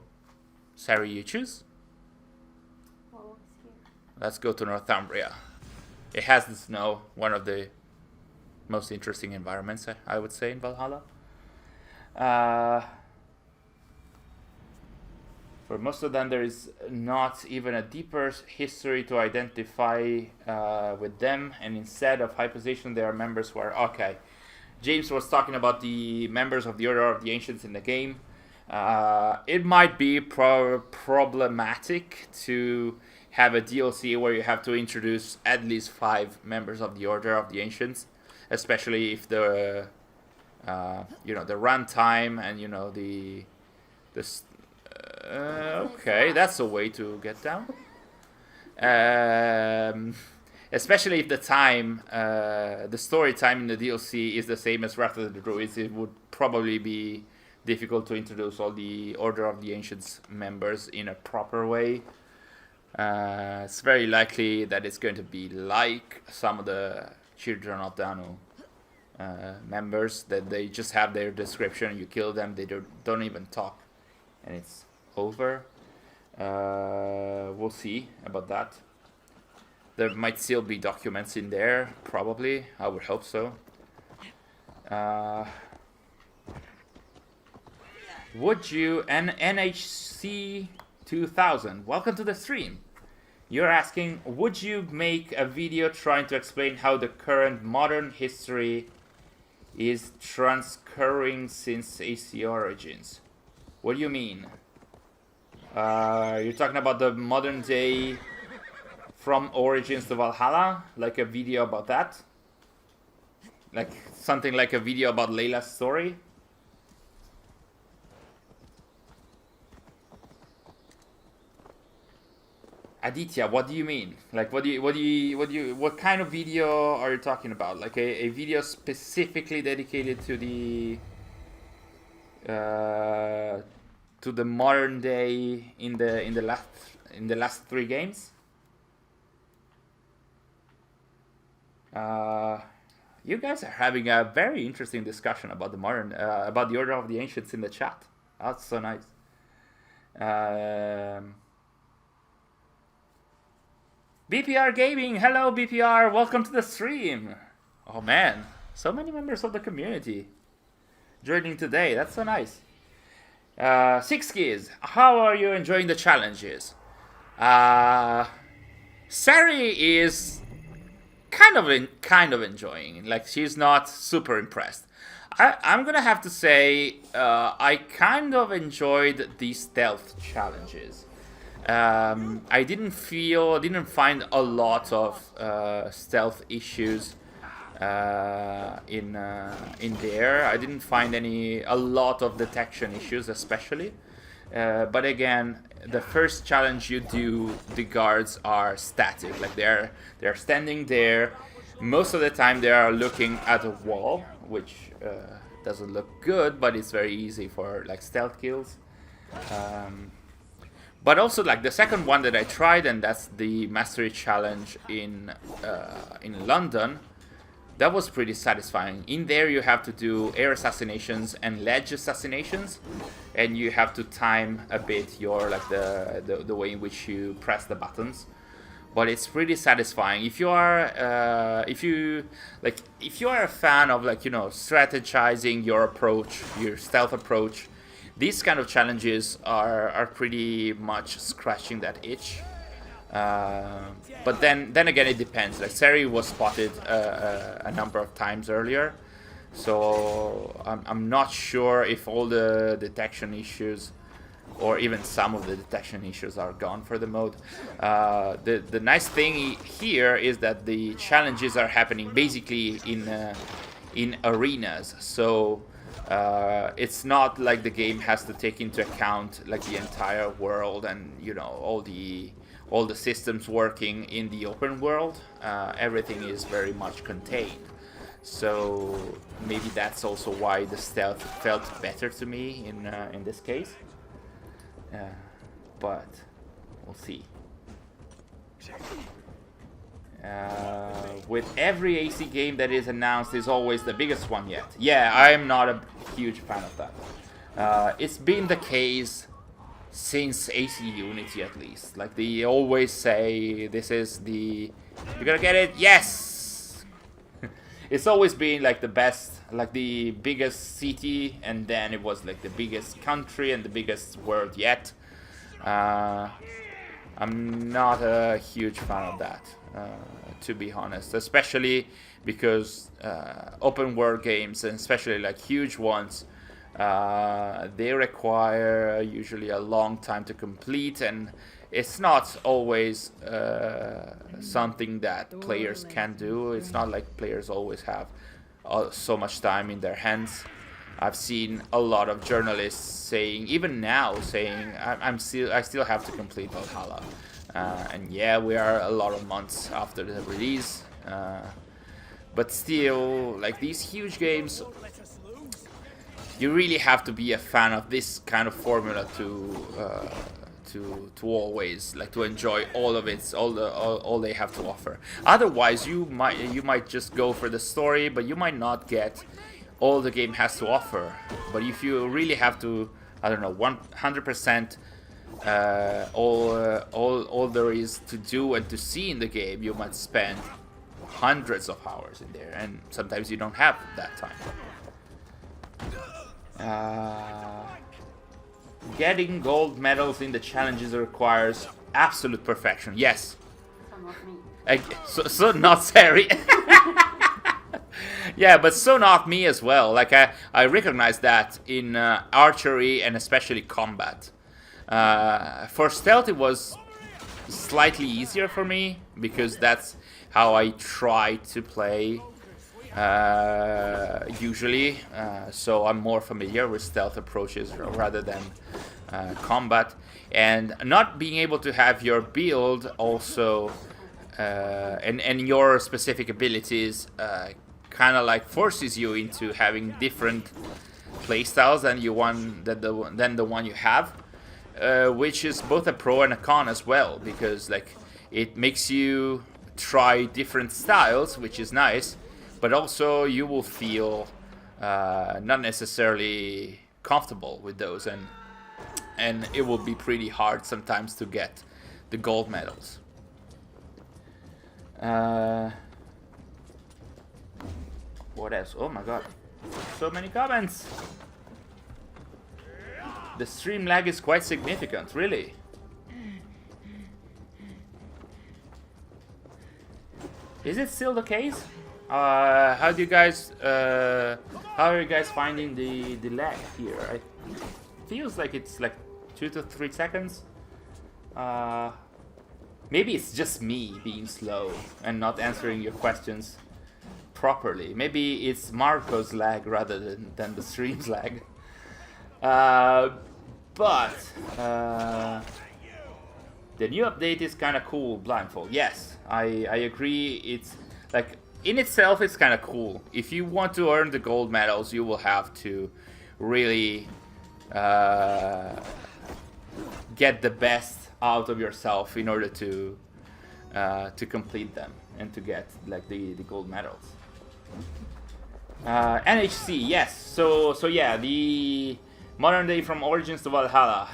Sary, you choose. What was here? Let's go to Northumbria. It has the snow, one of the most interesting environments, I would say, in Valhalla. For most of them, there is not even a deeper history to identify with them, and instead of high position, they are members who are okay. James was talking about the members of the Order of the Ancients in the game. It might be problematic to have a DLC where you have to introduce at least 5 members of the Order of the Ancients, especially if the the runtime and okay, that's a way to get down. Especially if the time, the story time in the DLC is the same as Wrath of the Druids, it would probably be difficult to introduce all the Order of the Ancients members in a proper way. It's very likely that it's going to be like some of the Children of Danu members, that they just have their description, you kill them, they don't even talk, and it's over. We'll see about that. There might still be documents in there, probably. I would hope so. Would you, NHC 2000, welcome to the stream. You're asking, would you make a video trying to explain how the current modern history is transcurring since AC Origins? What do you mean? You're talking about the modern day from Origins to Valhalla? Like a video about that? Like something like a video about Layla's story? Aditya, what do you mean? Like, what kind of video are you talking about? Like a video specifically dedicated to the modern day in the last 3 games? You guys are having a very interesting discussion about the about the Order of the Ancients in the chat. That's so nice. BPR Gaming, hello BPR, welcome to the stream. Oh man, so many members of the community joining today. That's so nice. Six Keys, how are you enjoying the challenges? Sary is kind of enjoying. Like, she's not super impressed. I'm gonna have to say I kind of enjoyed the stealth challenges. I didn't find a lot of stealth issues in there. I didn't find a lot of detection issues, especially. But again, the first challenge you do, the guards are static. Like they're standing there. Most of the time they are looking at a wall, which doesn't look good, but it's very easy for like stealth kills. But also, like, the second one that I tried, and that's the Mastery Challenge in London, that was pretty satisfying. In there, you have to do air assassinations and ledge assassinations, and you have to time a bit your the way in which you press the buttons. But it's pretty satisfying. If you are a fan of strategizing your approach, your stealth approach, these kind of challenges are pretty much scratching that itch. But then again, it depends. Like, Sary was spotted a number of times earlier, so I'm not sure if all the detection issues, or even some of the detection issues, are gone for the mode. The nice thing here is that the challenges are happening basically in arenas, so it's not like the game has to take into account like the entire world and all the systems working in the open world. Everything is very much contained, so maybe that's also why the stealth felt better to me in this case. But we'll see. With every AC game that is announced is always the biggest one yet. Yeah, I'm not a huge fan of that. It's been the case since AC Unity, at least. Like, they always say, this is the... You're gonna get it? Yes! It's always been like the best, like the biggest city, and then it was like the biggest country and the biggest world yet. I'm not a huge fan of that, to be honest. Especially because open world games, and especially like huge ones, they require usually a long time to complete, and it's not always something that players can do. It's not like players always have so much time in their hands. I've seen a lot of journalists saying, even now, saying I still have to complete Valhalla, and yeah, we are a lot of months after the release, but still, like these huge games, you really have to be a fan of this kind of formula to always like to enjoy all of it, all they have to offer. Otherwise, you might just go for the story, but you might not get all the game has to offer. But if you really have to, I don't know, 100% all there is to do and to see in the game, you might spend hundreds of hours in there, and sometimes you don't have that time. Getting gold medals in the challenges requires absolute perfection. Yes. So not me. So not Sary. Yeah, but so not me as well. Like I recognize that in archery and especially combat. For stealth it was slightly easier for me because that's how I try to play usually. So I'm more familiar with stealth approaches rather than combat. And not being able to have your build also and your specific abilities kind of like forces you into having different playstyles than the one you have, which is both a pro and a con as well, because like it makes you try different styles, which is nice, but also you will feel not necessarily comfortable with those, and it will be pretty hard sometimes to get the gold medals. What else? Oh my god, so many comments. The stream lag is quite significant, really. Is it still the case? How are you guys finding the lag here? It feels like it's like 2 to 3 seconds. Maybe it's just me being slow and not answering your questions properly. Maybe it's Marco's lag rather than the stream's lag. But the new update is kind of cool, blindfold. Yes, I agree. It's like in itself it's kind of cool. If you want to earn the gold medals, you will have to really get the best out of yourself in order to complete them and to get like the gold medals. NHC, yes. So yeah, the modern day from Origins to Valhalla.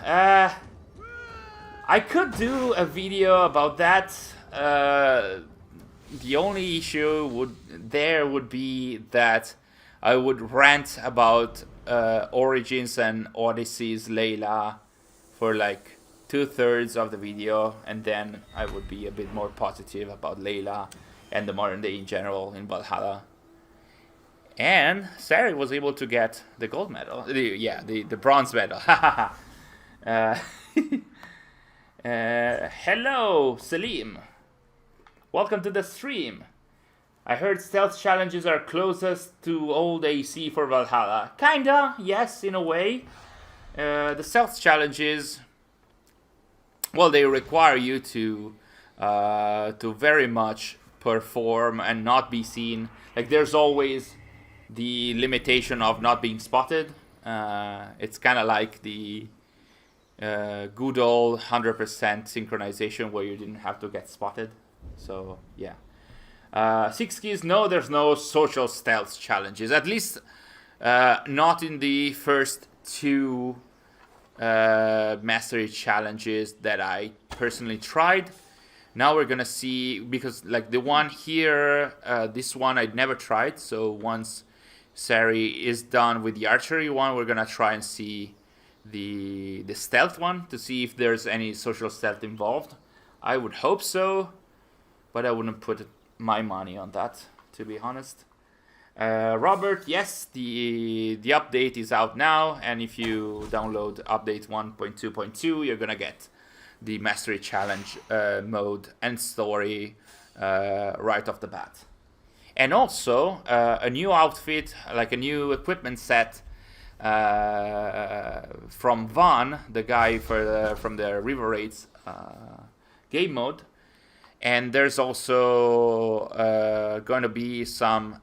I could do a video about that. The only issue would be that I would rant about Origins and Odyssey's Layla for like 2/3 of the video, and then I would be a bit more positive about Layla and the modern day in general in Valhalla. And Sary was able to get the gold medal. The bronze medal. Hello, Salim. Welcome to the stream. I heard stealth challenges are closest to old AC for Valhalla. Kinda, yes, in a way. The stealth challenges, well, they require you to very much perform and not be seen. Like there's always the limitation of not being spotted. It's kind of like the good old 100% synchronization where you didn't have to get spotted. So yeah. 6 keys, no, there's no social stealth challenges. At least not in the first 2 mastery challenges that I personally tried. Now we're gonna see, because like the one here, this one I'd never tried. So once Sary is done with the archery one, we're gonna try and see the stealth one to see if there's any social stealth involved. I would hope so, but I wouldn't put my money on that, to be honest. Robert, yes, the update is out now, and if you download update 1.2.2, you're gonna get the Mastery Challenge mode and story right off the bat. And also a new outfit, like a new equipment set from Van, the guy from the River Raids game mode. And there's also going to be some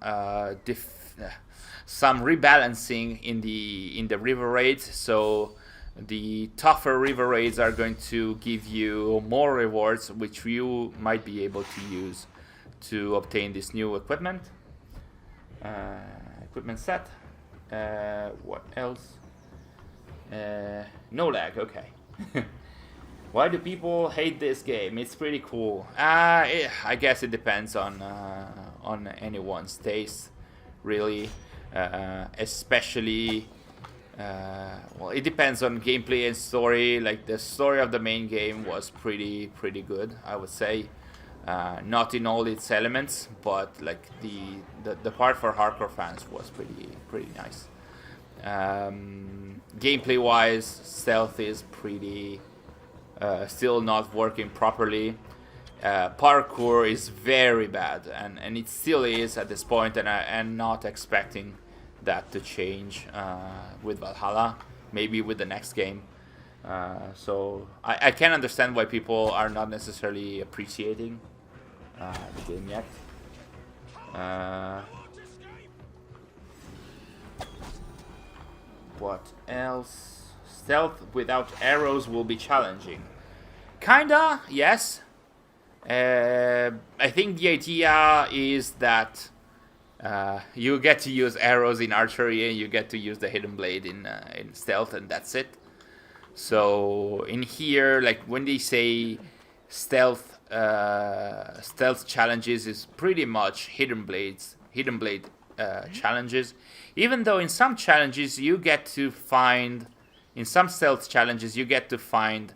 rebalancing in the river raids. So the tougher river raids are going to give you more rewards, which you might be able to use to obtain this new equipment set. What else? No lag. Okay. Why do people hate this game? It's pretty cool. I guess it depends on anyone's taste, really. Especially, well, it depends on gameplay and story. Like the story of the main game was pretty good, I would say. Not in all its elements, but like the part for hardcore fans was pretty nice. Gameplay wise, stealth is pretty. Still not working properly. Parkour is very bad, and it still is at this point, and I am not expecting that to change with Valhalla, maybe with the next game. So I can understand why people are not necessarily appreciating the game yet. What else? Stealth without arrows will be challenging. Kinda, yes. I think the idea is that you get to use arrows in archery and you get to use the hidden blade in stealth, and that's it. So in here, like when they say stealth challenges, is pretty much hidden blade challenges. Even though in some challenges you get to find. In some stealth challenges, you get to find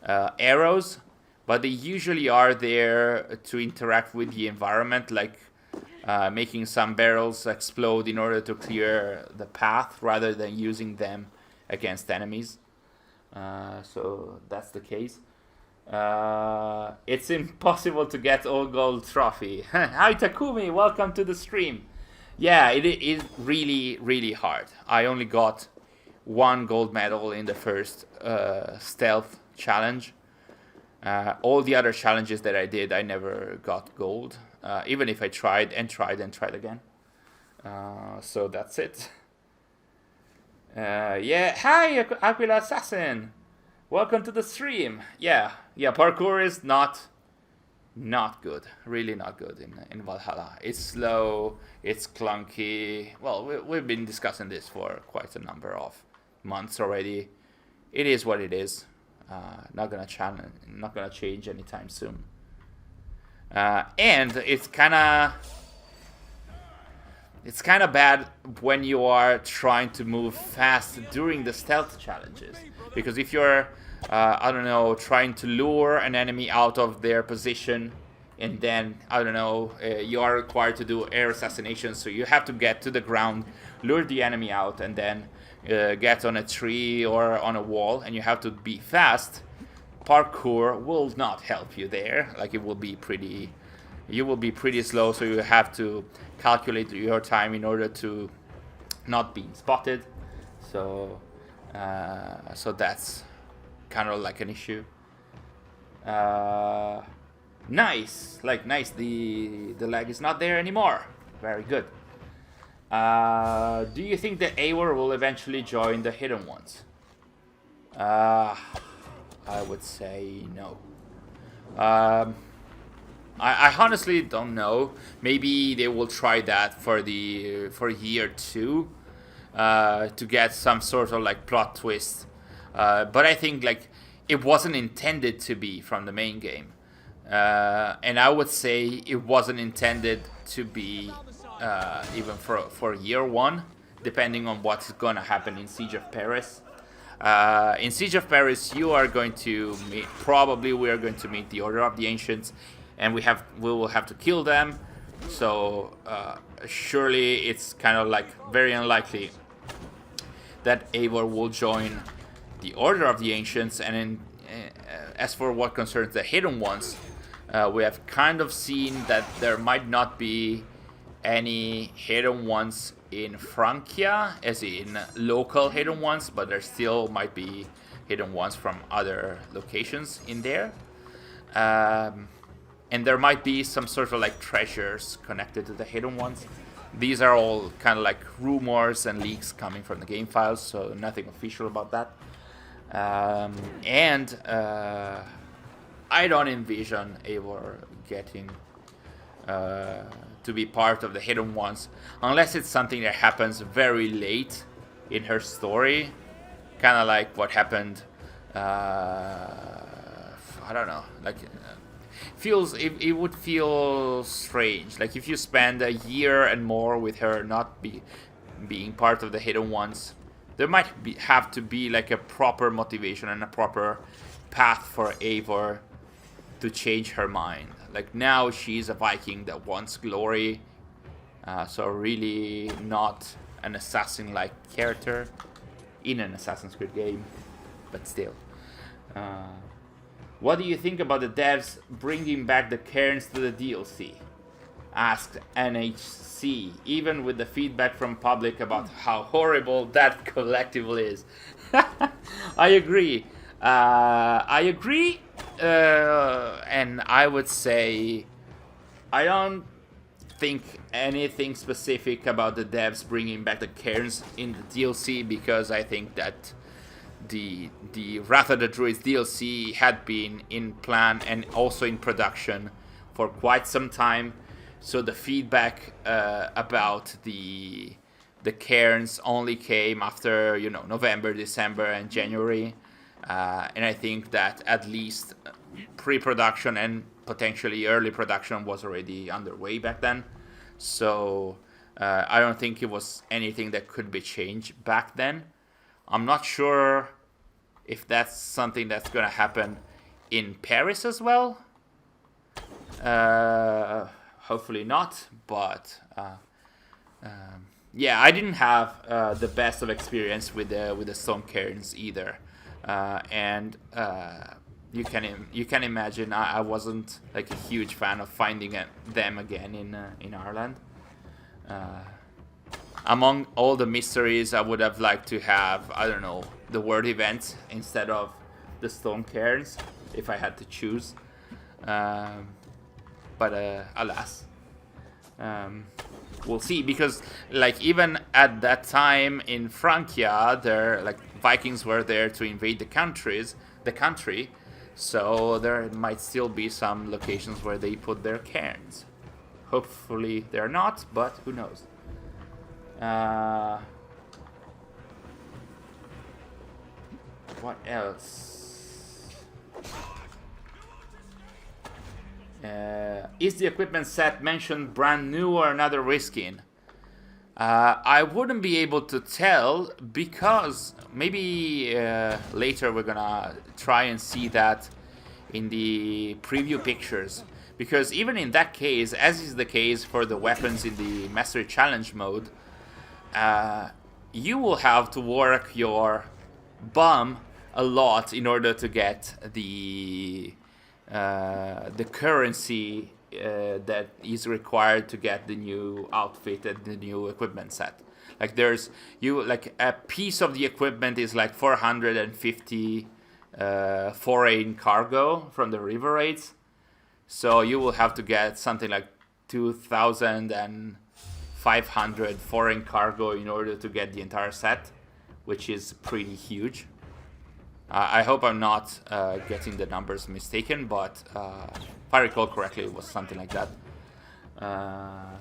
arrows, but they usually are there to interact with the environment, like making some barrels explode in order to clear the path, rather than using them against enemies. So that's the case. It's impossible to get all gold trophy. Hi Takumi, welcome to the stream. Yeah, it is really hard. I only got 1 gold medal in the first stealth challenge. All the other challenges that I did, I never got gold, even if I tried again. So that's it. Yeah, hi Aquila Assassin, welcome to the stream. Yeah, parkour is not good, really not good in Valhalla. It's slow, it's clunky. Well, we've been discussing this for quite a number of months already. It is what it is. Not gonna change anytime soon. And it's kind of bad when you are trying to move fast during the stealth challenges, because if you're I don't know, trying to lure an enemy out of their position, and then I don't know, you are required to do air assassination, so you have to get to the ground, lure the enemy out, and then get on a tree or on a wall, and you have to be fast. Parkour will not help you there. Like, you will be pretty slow, so you have to calculate your time in order to not be spotted. So that's kind of like an issue. Nice. The lag is not there anymore. Very good. Do you think that Eivor will eventually join the hidden ones? I would say no. I honestly don't know. Maybe they will try that for year 2, to get some sort of like plot twist. But I think like it wasn't intended to be from the main game, and I would say it wasn't intended to be even for year 1, depending on what's gonna happen in Siege of Paris. In Siege of Paris, you are going to meet, probably we are going to meet the Order of the Ancients, and we will have to kill them. So surely it's kind of like very unlikely that Eivor will join the Order of the Ancients. And as for what concerns the Hidden Ones, we have kind of seen that there might not be any Hidden Ones in Francia, as in local Hidden Ones, but there still might be Hidden Ones from other locations in there. And there might be some sort of like treasures connected to the Hidden Ones. These are all kind of like rumors and leaks coming from the game files, so nothing official about that. I don't envision Eivor getting to be part of the Hidden Ones, unless it's something that happens very late in her story, kind of like what happened. I don't know, like it would feel strange, like if you spend a year and more with her not being part of the Hidden Ones. There might have to be like a proper motivation and a proper path for Eivor to change her mind. Like now she's a Viking that wants glory, so really not an assassin-like character in an Assassin's Creed game, but still. What do you think about the devs bringing back the cairns to the DLC? Asked NHC, even with the feedback from public about how horrible that collectible is. I agree. And I would say I don't think anything specific about the devs bringing back the cairns in the DLC, because I think that the Wrath of the Druids DLC had been in plan and also in production for quite some time. So the feedback about the cairns only came after, you know, November, December, and January. And I think that at least pre-production and potentially early production was already underway back then. So I don't think it was anything that could be changed back then. I'm not sure if that's something that's going to happen in Paris as well. Hopefully not, but yeah, I didn't have the best of experience with the stone cairns either. And you can imagine I wasn't like a huge fan of finding them again in Ireland. Among all the mysteries, I would have liked to have, I don't know, the word events instead of the stone cairns, if I had to choose. But alas, we'll see, because like even at that time in Francia, there like Vikings were there to invade the country, so there might still be some locations where they put their cairns. Hopefully they're not, but who knows. What else? Is the equipment set mentioned brand new or another reskin? I wouldn't be able to tell, because maybe later we're gonna try and see that in the preview pictures. Because even in that case, as is the case for the weapons in the Mastery Challenge mode, you will have to work your bum a lot in order to get the currency that is required to get the new outfit and the new equipment set. Like there's like a piece of the equipment is like 450 foreign cargo from the river raids. So you will have to get something like 2,500 foreign cargo in order to get the entire set, which is pretty huge. I hope I'm not getting the numbers mistaken, but if I recall correctly, it was something like that.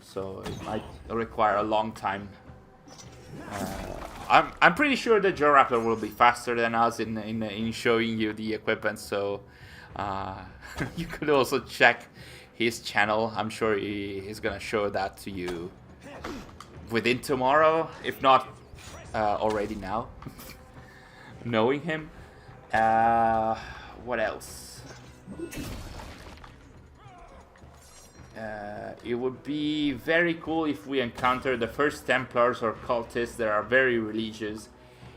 So it might require a long time. I'm pretty sure that Joe Rappler will be faster than us in showing you the equipment, so you could also check his channel. I'm sure he's gonna show that to you within tomorrow, if not already now. knowing him. What else? It would be very cool if we encounter the first Templars or cultists that are very religious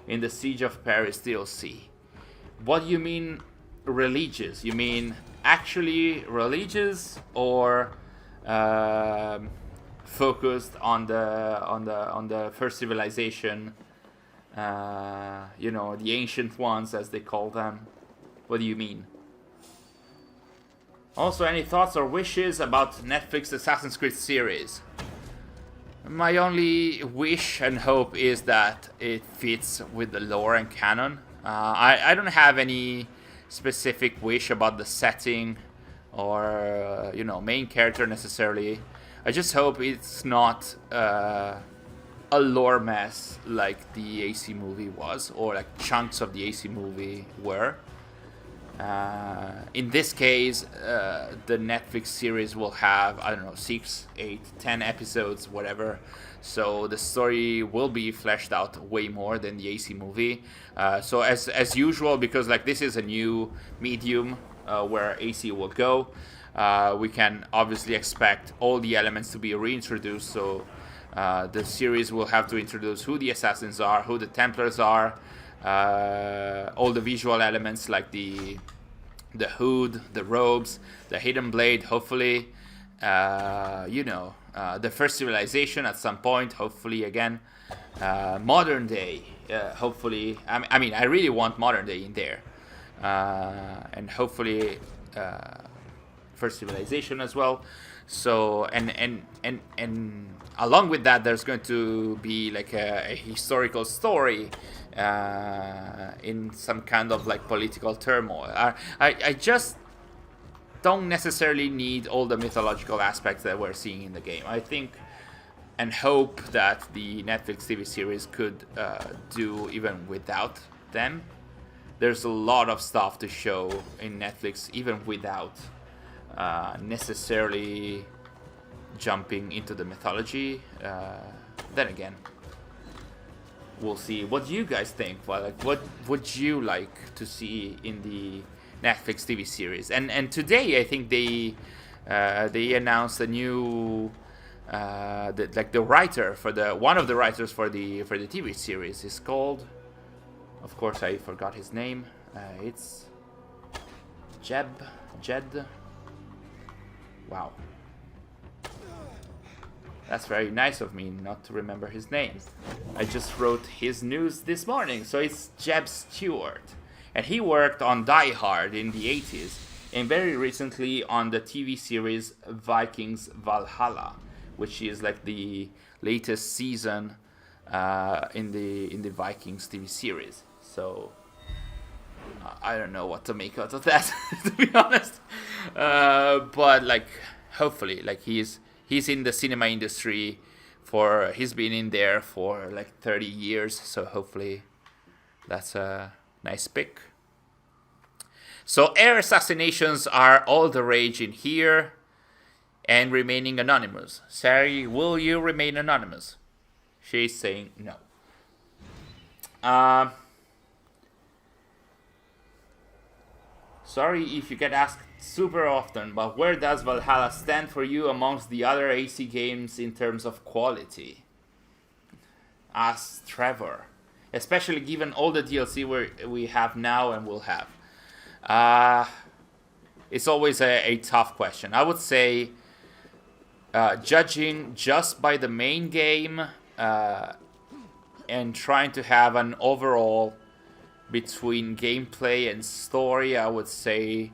in the Siege of Paris DLC. What do you mean religious? You mean actually religious, or focused on the first civilization? You know, the ancient ones, as they call them. What do you mean? Also, any thoughts or wishes about Netflix Assassin's Creed series? My only wish and hope is that it fits with the lore and canon. I don't have any specific wish about the setting or, you know, main character necessarily. I just hope it's not a lore mess like the AC movie was, or like chunks of the AC movie were. In this case, the Netflix series will have, I don't know, 6, 8, 10 episodes, whatever. So the story will be fleshed out way more than the AC movie. So as usual, because like this is a new medium where AC will go, we can obviously expect all the elements to be reintroduced. So the series will have to introduce who the assassins are, who the Templars are, all the visual elements like the hood, the robes, the hidden blade, hopefully, you know, the first civilization at some point, hopefully again, modern day, hopefully. I mean, I really want modern day in there, and hopefully first civilization as well. So and along with that, there's going to be like a historical story in some kind of like political turmoil. I just don't necessarily need all the mythological aspects that we're seeing in the game. I think and hope that the Netflix TV series could do even without them. There's a lot of stuff to show in Netflix even without necessarily jumping into the mythology. Then again, we'll see. What do you guys think? Well, like, what would you like to see in the Netflix TV series? And today, I think they announced a new the writer for one of the writers for the TV series is called. Of course, I forgot his name. It's Jed. Wow. That's very nice of me not to remember his name. I just wrote his news this morning. So it's Jeb Stewart. And he worked on Die Hard in the 80s. And very recently on the TV series Vikings Valhalla, which is like the latest season in the Vikings TV series. So I don't know what to make out of that, to be honest. But like, hopefully, like he's in the cinema industry he's been in there for like 30 years. So hopefully that's a nice pick. So air assassinations are all the rage in here and remaining anonymous. Sary, will you remain anonymous? She's saying no. Sorry if you get asked super often, but where does Valhalla stand for you amongst the other AC games in terms of quality? Asks Trevor. Especially given all the DLC we have now and will have. It's always a tough question. I would say, judging just by the main game and trying to have an overall between gameplay and story, I would say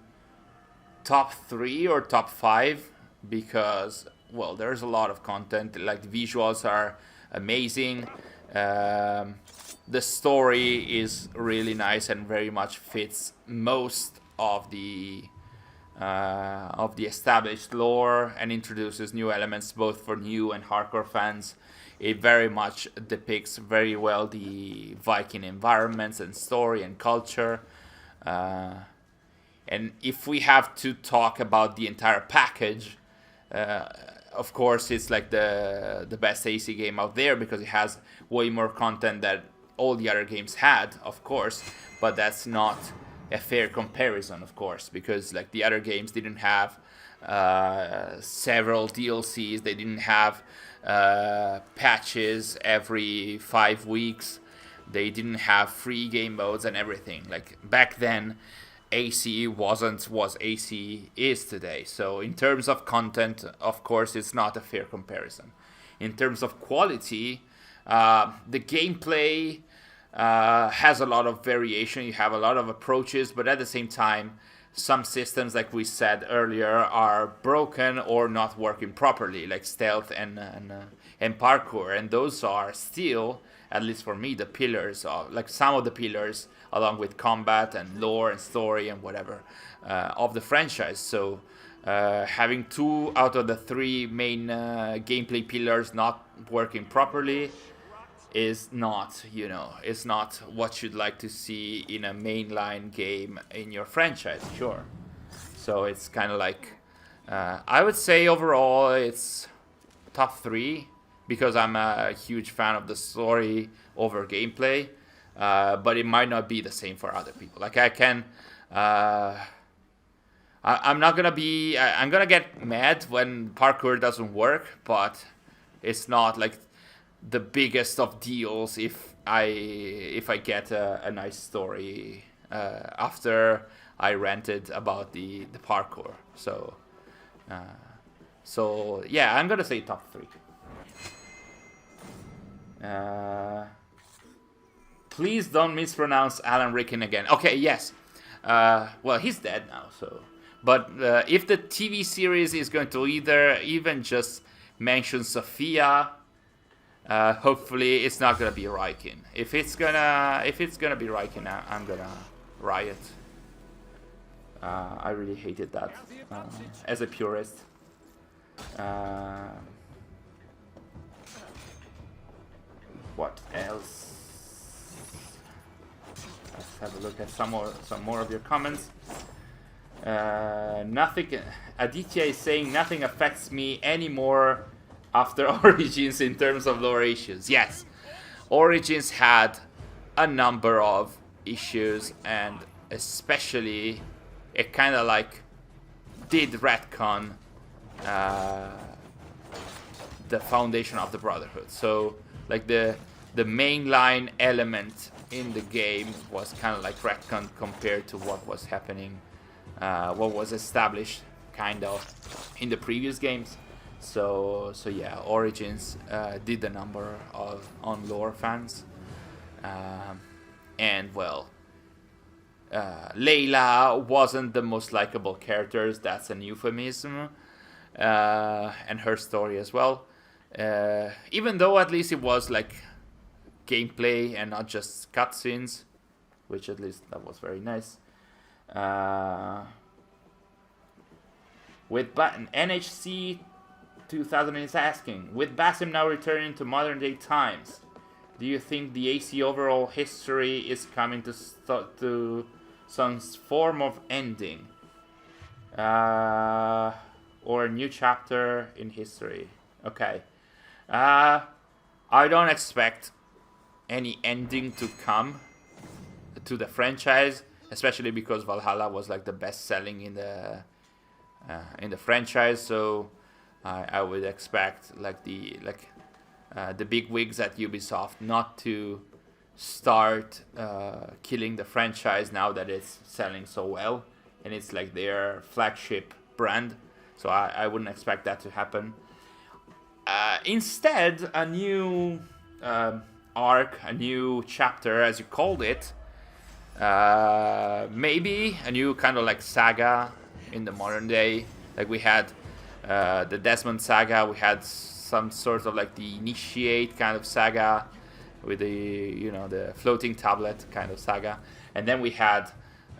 top 3 or top 5, because, well, there's a lot of content. Like, the visuals are amazing. The story is really nice and very much fits most of the established lore and introduces new elements both for new and hardcore fans. It very much depicts very well the Viking environments and story and culture. And if we have to talk about the entire package, of course it's like the best AC game out there, because it has way more content than all the other games had, of course, but that's not a fair comparison, of course, because like the other games didn't have several DLCs, they didn't have patches every 5 weeks, they didn't have free game modes and everything. Like back then, AC wasn't what AC is today. So in terms of content, of course, it's not a fair comparison. In terms of quality, the gameplay has a lot of variation. You have a lot of approaches, but at the same time, some systems, like we said earlier, are broken or not working properly, like stealth and parkour. And those are still, at least for me, the pillars of, like some of the pillars, along with combat and lore and story and whatever, of the franchise. So having 2 out of the 3 main gameplay pillars not working properly is not, you know, it's not what you'd like to see in a mainline game in your franchise, sure. So it's kind of like, I would say overall it's top 3, because I'm a huge fan of the story over gameplay, but it might not be the same for other people. Like I can, I'm not gonna be, I'm gonna get mad when parkour doesn't work, but it's not like the biggest of deals if I get a nice story after I ranted about the parkour. So yeah, I'm gonna say top 3. Please don't mispronounce Alan Rickman again. Okay, yes. Well, he's dead now, so. But if the TV series is going to even just mention Sophia, hopefully it's not gonna be Riken. If it's gonna be Riken, I'm gonna riot. I really hated that as a purist. What else? Let's have a look at some more of your comments. Nothing. Aditya is saying nothing affects me anymore after Origins in terms of lore issues. Yes, Origins had a number of issues, and especially it kind of like did retcon the foundation of the Brotherhood. So like the mainline element in the game was kind of like retcon compared to what was happening, what was established kind of in the previous games. So yeah, Origins did a number on lore fans, and well, Layla wasn't the most likable characters. That's an euphemism, and her story as well. Even though at least it was like gameplay and not just cutscenes, which at least that was very nice. With NHC 2000 is asking, with Basim now returning to modern day times, do you think the AC overall history is coming to some form of ending, or a new chapter in history? Okay, I don't expect any ending to come to the franchise, especially because Valhalla was like the best selling in the franchise. So I would expect like the big wigs at Ubisoft not to start killing the franchise now that it's selling so well and it's like their flagship brand. So I wouldn't expect that to happen. Instead, a new arc, a new chapter, as you called it, maybe a new kind of like saga in the modern day. Like we had the Desmond saga, we had some sort of like the Initiate kind of saga with the the floating tablet kind of saga, and then we had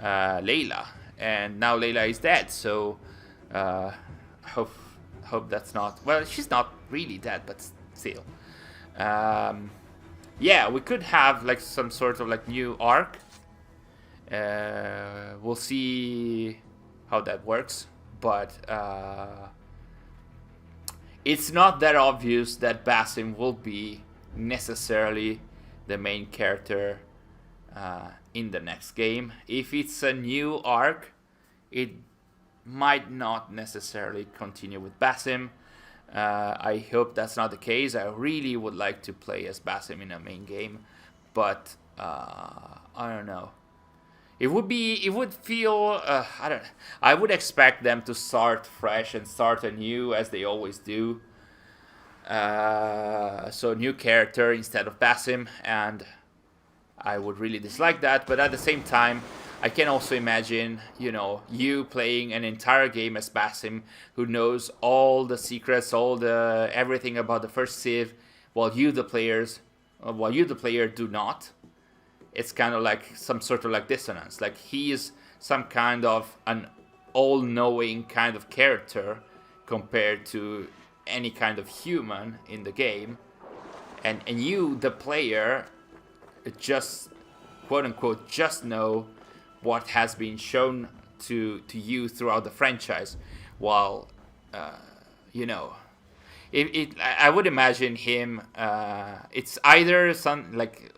Layla, and now Layla is dead. So hope that's not, well, she's not really dead, but still. Yeah, we could have like some sort of like new arc. We'll see how that works, but it's not that obvious that Basim will be necessarily the main character in the next game. If it's a new arc, it might not necessarily continue with Basim. I hope that's not the case. I really would like to play as Basim in a main game, but I don't know. It would feel, I would expect them to start fresh and start anew as they always do. So new character instead of Basim, and I would really dislike that. But at the same time, I can also imagine, you playing an entire game as Basim, who knows all the secrets, everything about the first Civ, while you the player do not. It's kind of like some sort of like dissonance. Like he is some kind of an all-knowing kind of character compared to any kind of human in the game, and you, the player, just quote unquote just know what has been shown to you throughout the franchise, while I would imagine him. It's either some like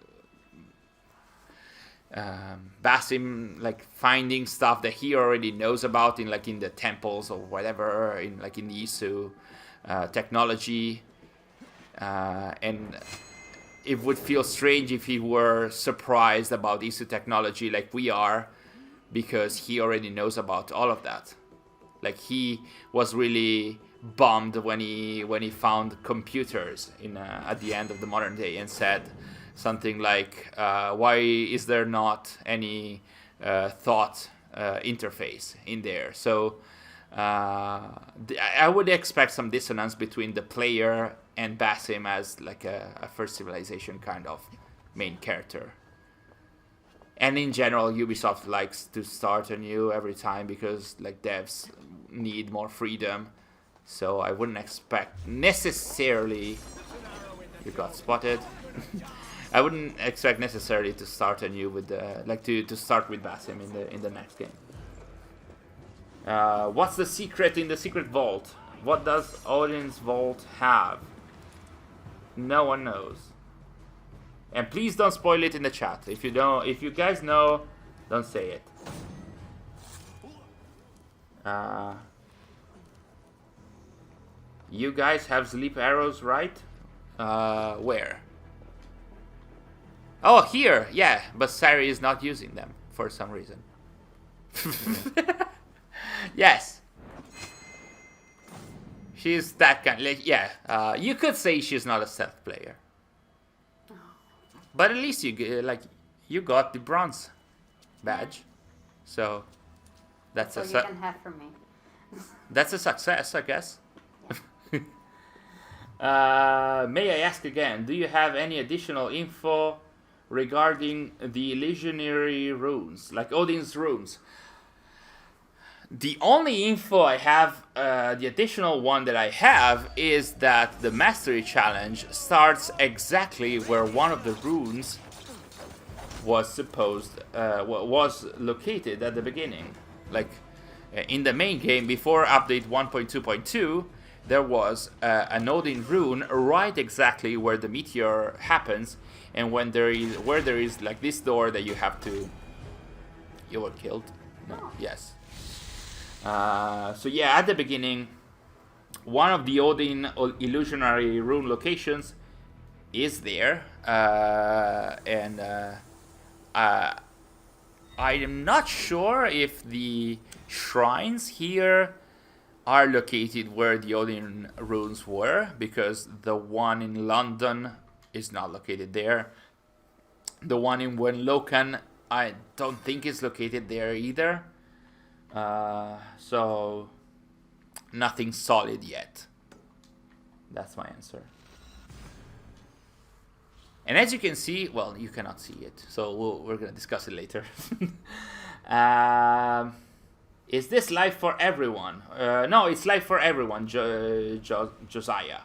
Basim like finding stuff that he already knows about in the temples or whatever, in the Isu technology, and it would feel strange if he were surprised about Isu technology like we are, because he already knows about all of that. Like he was really bummed when he found computers at the end of the modern day and said something like, why is there not any thought interface in there? So I would expect some dissonance between the player and Basim as like a First Civilization kind of main character. And in general, Ubisoft likes to start anew every time because like devs need more freedom. So I wouldn't expect necessarily... You got spotted. I wouldn't expect necessarily to start anew with to start with Basim in the next game. What's the secret in the secret vault? What does Odin's vault have? No one knows. And please don't spoil it in the chat. If you guys know, don't say it. You guys have sleep arrows, right? Where? Oh, here, yeah, but Sary is not using them for some reason. Yes. She's that kind, you could say she's not a stealth player. But at least you got the bronze badge. So that's you can have from me. That's a success, I guess. May I ask again, do you have any additional info regarding the illusionary runes, like Odin's runes? The only info I have, the additional one that I have, is that the Mastery Challenge starts exactly where one of the runes was located at the beginning. Like in the main game, before update 1.2.2, there was an Odin rune right exactly where the meteor happens, and where there is like this door that you have to... You were killed? No. Yes. So yeah, at the beginning, one of the Odin illusionary rune locations is there, and I am not sure if the shrines here are located where the Odin runes were, because the one in London is not located there. The one in Wenlokan, I don't think is located there either. So nothing solid yet. That's my answer. And as you can see, well, you cannot see it, so we're gonna discuss it later. Is this live for everyone? No, it's live for everyone, Josiah.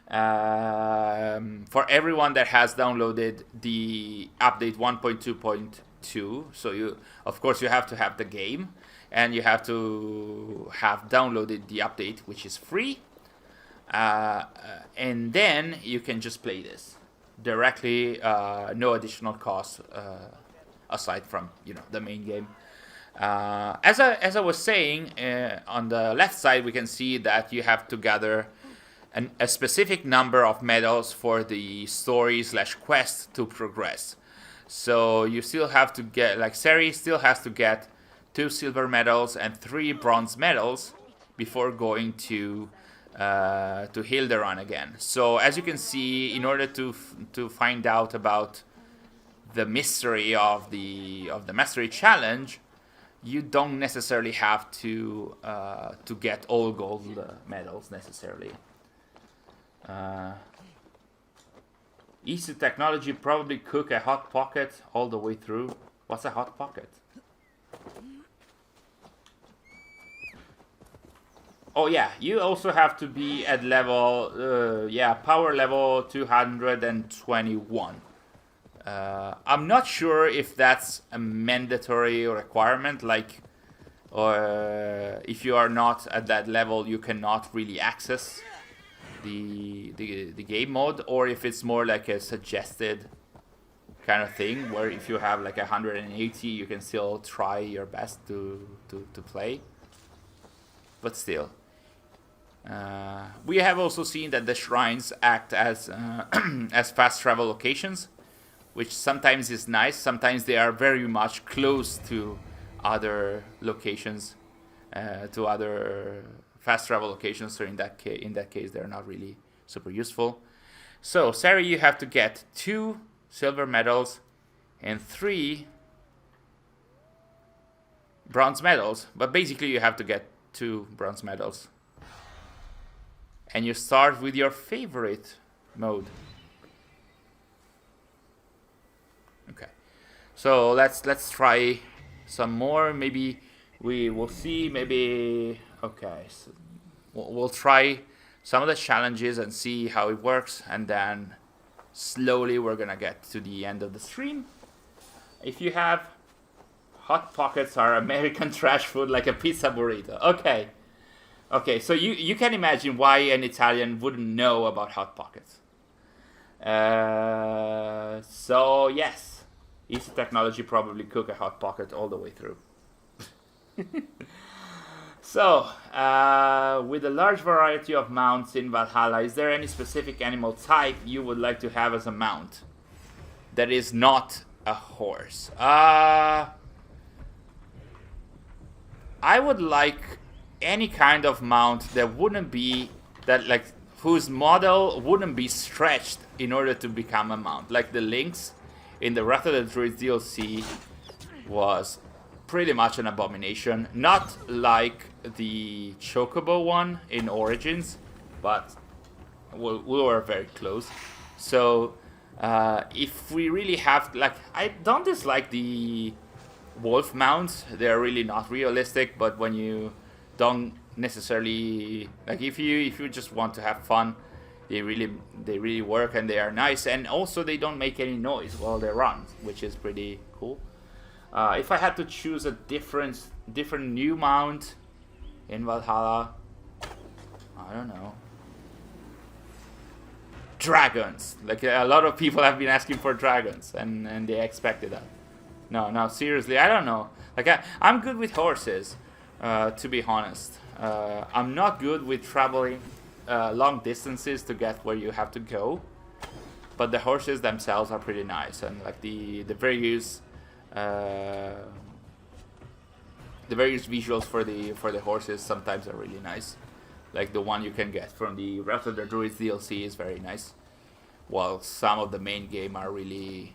For everyone that has downloaded the update 1.2.2. So of course you have to have the game, and you have to have downloaded the update, which is free, and then you can just play this. directly, no additional cost aside from the main game. As I was saying, on the left side we can see that you have to gather a specific number of medals for the story/quest to progress. So you still have to get, like Sary still has to get 2 silver medals and 3 bronze medals before going to Hildiran again. So as you can see, in order to find out about the mystery of the Mastery Challenge, you don't necessarily have to get all gold medals necessarily. Easy technology probably cook a hot pocket all the way through. What's a hot pocket? Oh yeah, you also have to be at level, power level 221. I'm not sure if that's a mandatory requirement, or if you are not at that level, you cannot really access the game mode, or if it's more like a suggested kind of thing, where if you have like 180, you can still try your best to play. But still. We have also seen that the shrines act as as fast travel locations, which sometimes is nice. Sometimes they are very much close to other locations, to other fast travel locations. So in that case, they're not really super useful. So Sary, you have to get 2 silver medals and 3 bronze medals. But basically, you have to get 2 bronze medals. And you start with your favorite mode. Okay, so let's try some more. Maybe we will see. Maybe okay. So we'll try some of the challenges and see how it works, and then slowly we're gonna get to the end of the stream. If you have hot pockets are American trash food like a pizza burrito. Okay. Okay, so you can imagine why an Italian wouldn't know about Hot Pockets. So yes, easy technology probably cook a Hot Pocket all the way through. So, with a large variety of mounts in Valhalla, is there any specific animal type you would like to have as a mount that is not a horse? I would like any kind of mount that wouldn't be whose model wouldn't be stretched in order to become a mount. Like the Lynx in the Wrath of the Druids DLC was pretty much an abomination. Not like the Chocobo one in Origins, but we were very close. So if we really have, I don't dislike the wolf mounts. They're really not realistic, but when you don't necessarily if you just want to have fun, they really work and they are nice, and also they don't make any noise while they run, which is pretty cool. If I had to choose a different new mount in Valhalla, I don't know. Dragons. A lot of people have been asking for dragons, and they expected that. No, seriously, I don't know. I'm good with horses. To be honest, I'm not good with traveling long distances to get where you have to go, but the horses themselves are pretty nice, and the various visuals for the horses sometimes are really nice. Like the one you can get from the Wrath of the Druids DLC is very nice, while some of the main game are really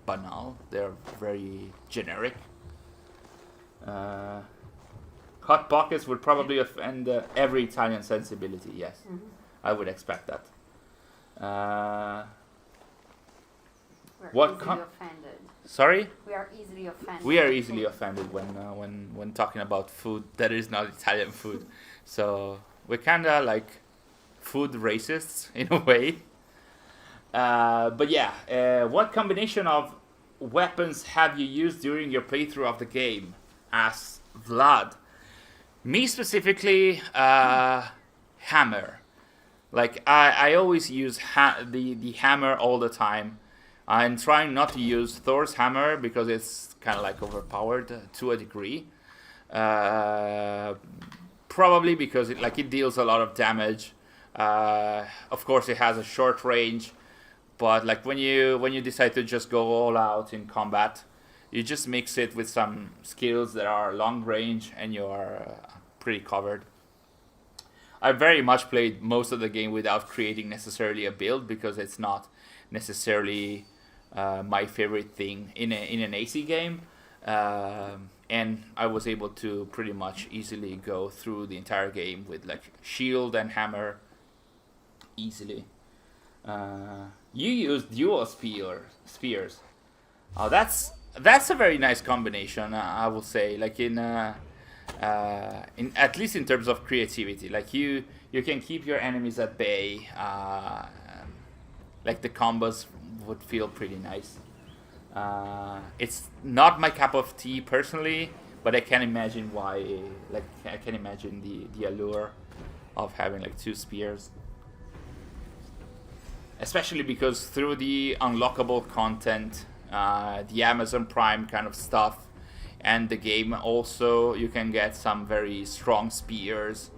banal. They're very generic. Hot Pockets would probably offend every Italian sensibility. Yes, I would expect that. We're easily offended. Sorry? We are easily offended. We are easily offended when talking about food that is not Italian food. So we're kind of like food racists in a way. But yeah, what combination of weapons have you used during your playthrough of the game? Asks Vlad. Me specifically, hammer. Like I always use the hammer all the time. I'm trying not to use Thor's hammer because it's kind of like overpowered to a degree. Probably because it deals a lot of damage. Of course, it has a short range, but like when you decide to just go all out in combat, you just mix it with some skills that are long range, and you are pretty covered. I very much played most of the game without creating necessarily a build because it's not necessarily my favorite thing in an AC game. And I was able to pretty much easily go through the entire game with like shield and hammer easily. You use dual spears. Oh, that's a very nice combination. I will say, like in at least in terms of creativity, like you can keep your enemies at bay. Like the combos would feel pretty nice. It's not my cup of tea personally, but I can imagine why. Like I can imagine the allure of having like 2 spears, especially because through the unlockable content, the Amazon Prime kind of stuff, and the game also, you can get some very strong spears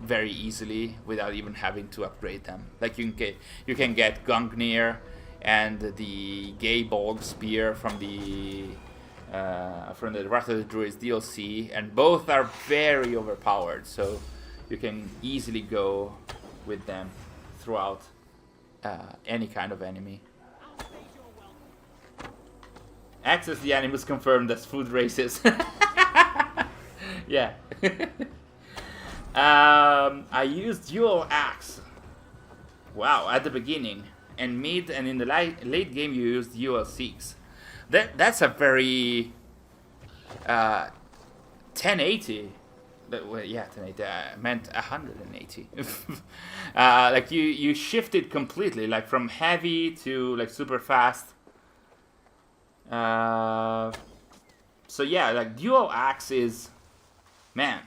very easily without even having to upgrade them. Like you can get Gungnir and the Gaybolg spear from the Wrath of the Druids DLC, and both are very overpowered, so you can easily go with them throughout any kind of enemy. Access the animals confirmed as food races. Yeah. I used dual axe. Wow, at the beginning and mid, and in the late game you used dual six. That's a very 1080. Well, yeah, 1080. I meant 180. Like you shifted completely, like from heavy to like super fast. So yeah, like dual axe is, man,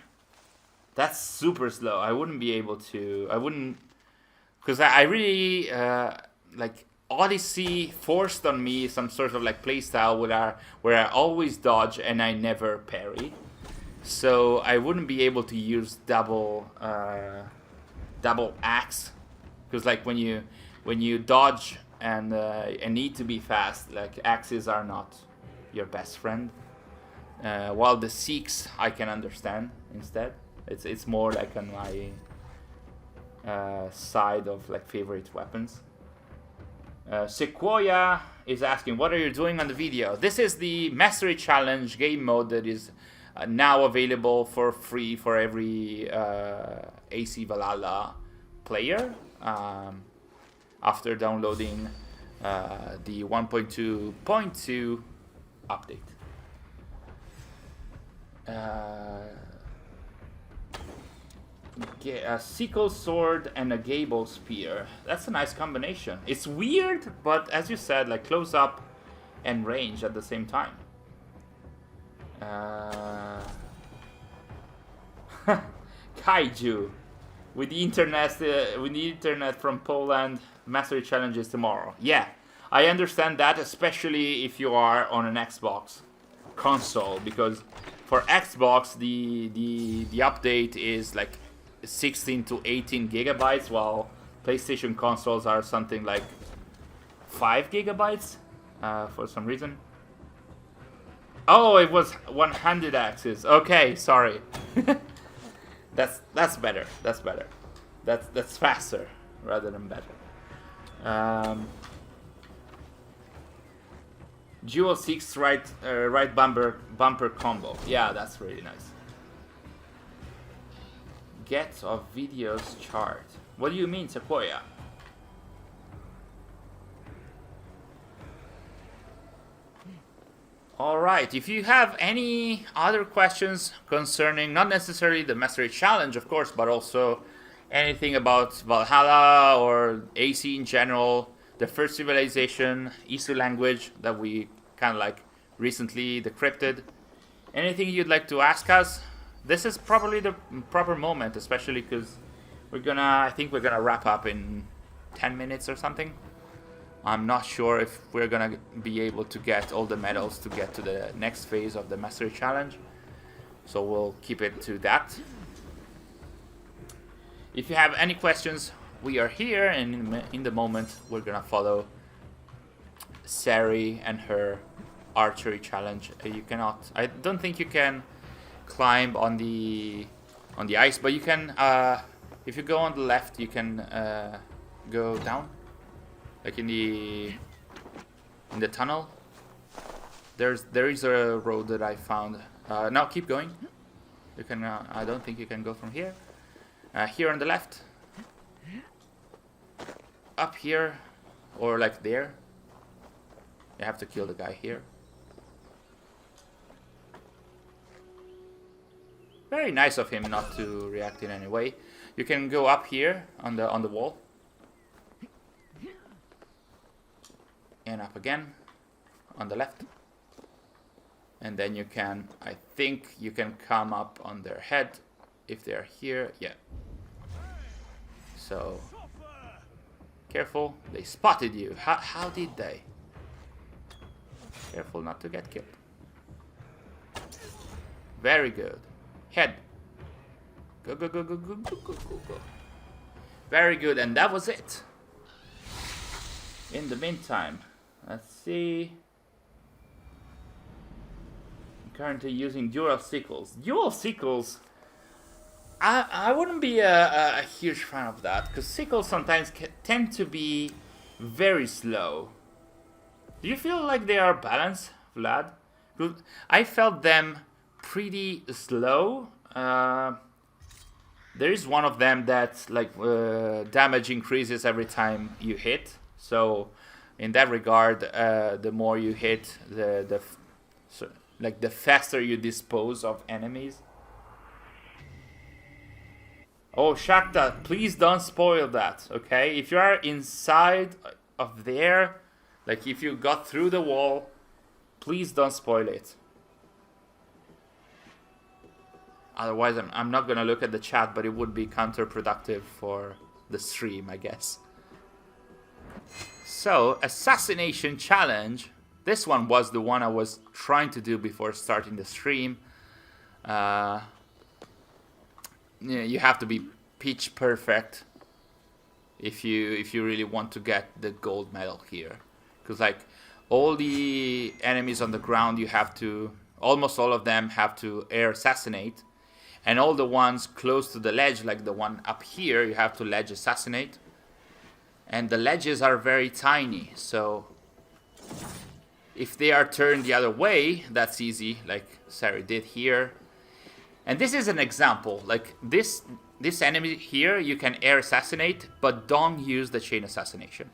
that's super slow. I wouldn't be able to. I wouldn't, because I really like Odyssey forced on me some sort of like playstyle where I always dodge and I never parry. So I wouldn't be able to use double axe, because like when you dodge and need to be fast, like axes are not your best friend. While the six I can understand instead. It's more like on my side of like favorite weapons. Sequoia is asking, what are you doing on the video? This is the Mastery Challenge game mode that is now available for free for every AC Valhalla player after downloading the 1.2.2 update. A sickle sword and a gable spear. That's a nice combination. It's weird, but as you said, like close up and range at the same time. Kaiju. With the internet from Poland, Mastery Challenge is tomorrow. Yeah, I understand that, especially if you are on an Xbox console, because for Xbox the update is like 16 to 18 gigabytes, while PlayStation consoles are something like 5 gigabytes for some reason. Oh, it was one-handed axes. Okay, sorry. That's better. That's better. That's faster rather than better. Dual 6 right bumper combo. Yeah, that's really nice. Get of videos chart. What do you mean, Sequoia? Alright, if you have any other questions concerning, not necessarily the Mastery Challenge, of course, but also anything about Valhalla or AC in general, the first civilization, Isu language that we kind of like recently decrypted, anything you'd like to ask us, this is probably the proper moment, especially because I think we're gonna wrap up in 10 minutes or something. I'm not sure if we're gonna be able to get all the medals to get to the next phase of the Mastery Challenge. So we'll keep it to that. If you have any questions, we are here, and in the moment we're gonna follow Sary and her archery challenge. I don't think you can climb on the ice, but you can. If you go on the left, you can go down, like in the tunnel. There is a road that I found. Now keep going. You can. I don't think you can go from here. Here on the left. Up here, or like there. You have to kill the guy here. Very nice of him not to react in any way. You can go up here on the wall. And up again on the left. And then you can, I think you can come up on their head if they're here. Yeah. So careful, they spotted you. How did they? Careful not to get killed. Very good. Head. Go, go, go, go, go, go, go, go, go. Very good, and that was it. In the meantime, let's see. I'm currently using dual sickles. Dual sickles, I wouldn't be a huge fan of that, because sickles sometimes tend to be very slow. Do you feel like they are balanced, Vlad? I felt them pretty slow. There is one of them that like damage increases every time you hit. So in that regard, the more you hit, the faster you dispose of enemies. Oh, Shakta, please don't spoil that, okay? If you are inside of there, like if you got through the wall, please don't spoil it. Otherwise, I'm not gonna look at the chat, but it would be counterproductive for the stream, I guess. So, Assassination Challenge. This one was the one I was trying to do before starting the stream. You have to be pitch perfect if you really want to get the gold medal here, because like all the enemies on the ground, you have to, almost all of them have to air assassinate, and all the ones close to the ledge, like the one up here, you have to ledge assassinate, and the ledges are very tiny, so if they are turned the other way, that's easy, like Sary did here. And this is an example, like this enemy here, you can air assassinate, but don't use the chain assassination,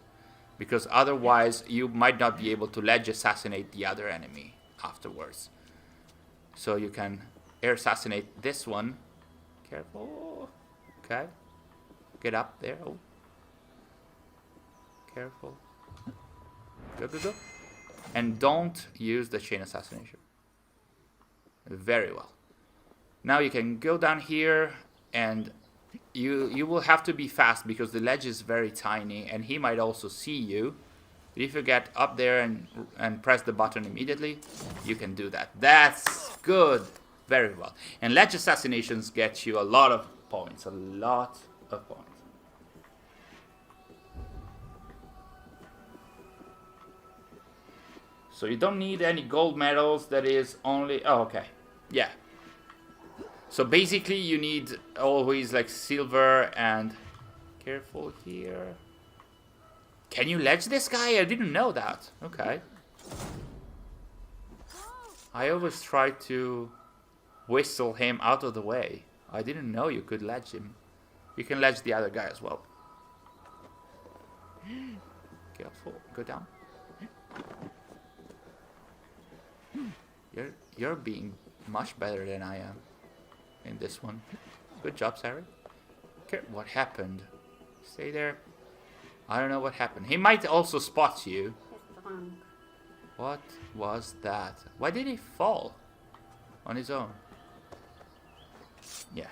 because otherwise you might not be able to ledge assassinate the other enemy afterwards. So you can air assassinate this one. Careful. Okay. Get up there. Oh. Careful. Go, go, go. And don't use the chain assassination. Very well. Now you can go down here, and you will have to be fast because the ledge is very tiny, and he might also see you. But if you get up there and press the button immediately, you can do that. That's good. Very well. And ledge assassinations get you a lot of points. A lot of points. So you don't need any gold medals. That is only... Oh, okay. Yeah. So basically you need always like silver and... Careful here. Can you ledge this guy? I didn't know that. Okay. I always try to whistle him out of the way. I didn't know you could ledge him. You can ledge the other guy as well. Careful. Go down. You're being much better than I am in this one. Good job, Sary. Okay, what happened? Stay there. I don't know what happened. He might also spot you. What was that? Why did he fall on his own? Yeah.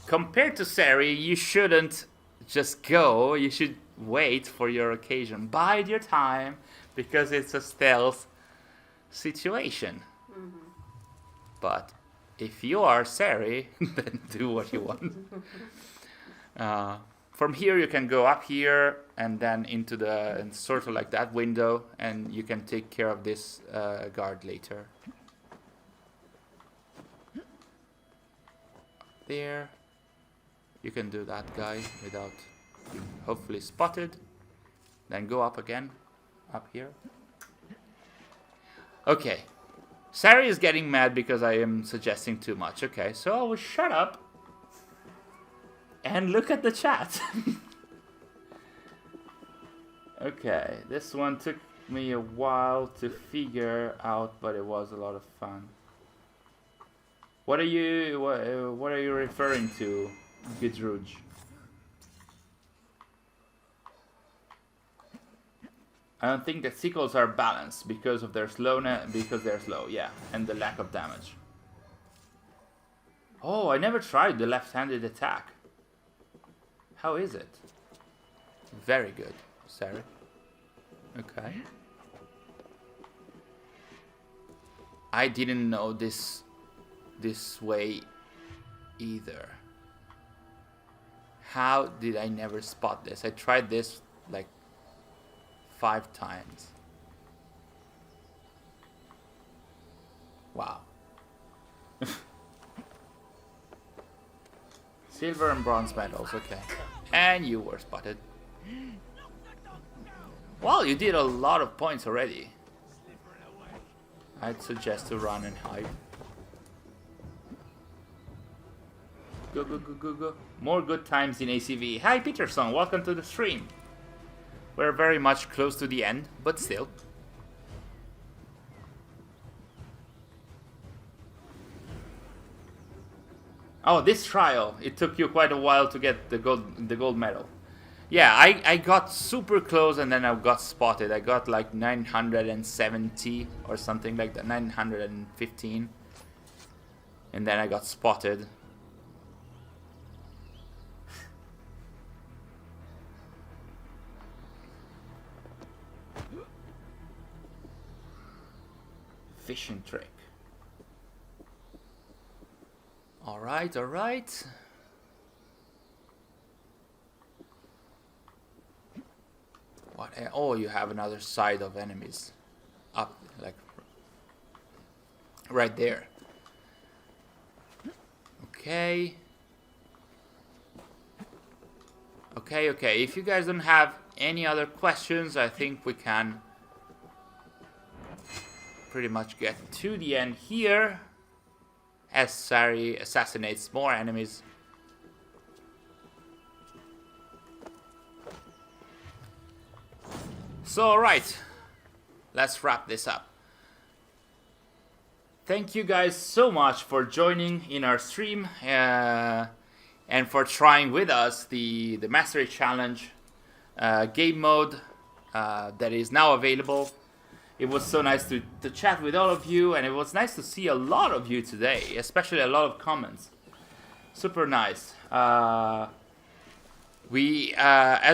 compared to Sary, you shouldn't just go. You should wait for your occasion. Bide your time, because it's a stealth situation. But if you are Sary, then do what you want. From here you can go up here and then into the sort of like that window, and you can take care of this guard later. There. You can do that guy without being hopefully spotted. Then go up again. Up here. Okay. Sary is getting mad because I am suggesting too much. Okay, so I will shut up and look at the chat. Okay, this one took me a while to figure out, but it was a lot of fun. What are you referring to, Gudruj? I don't think that sickles are balanced because of their slowness, because they're slow, yeah, and the lack of damage. Oh, I never tried the left-handed attack. How is it? Very good, Sary. Okay. I didn't know this way either. How did I never spot this? I tried this like 5 times. Wow. Silver and bronze medals, okay. And you were spotted. Well, you did a lot of points already. I'd suggest to run and hide. Go, go, go, go, go. More good times in ACV. Hi, Peterson. Welcome to the stream. We're very much close to the end, but still. Oh, this trial. It took you quite a while to get the gold medal. Yeah, I got super close and then I got spotted. I got like 970 or something like that, 915. And then I got spotted. Fishing trick. Alright, alright. What? Oh, you have another side of enemies. Up, like, right there. Okay. Okay, okay. If you guys don't have any other questions, I think we can pretty much get to the end here. As Sary assassinates more enemies. So, alright, let's wrap this up. Thank you guys so much for joining in our stream and for trying with us the Mastery Challenge game mode that is now available. It was so nice to chat with all of you, and it was nice to see a lot of you today, especially a lot of comments. Super nice. As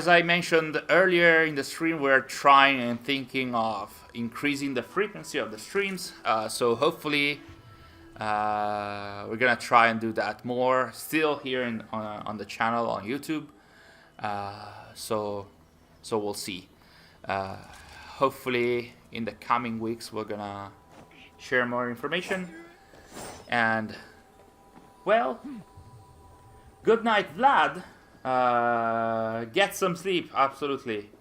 I mentioned earlier in the stream, we're trying and thinking of increasing the frequency of the streams. So hopefully, we're gonna try and do that more still here on the channel on YouTube. So we'll see. Hopefully, in the coming weeks, we're gonna share more information. And well, good night, Vlad. Get some sleep, absolutely.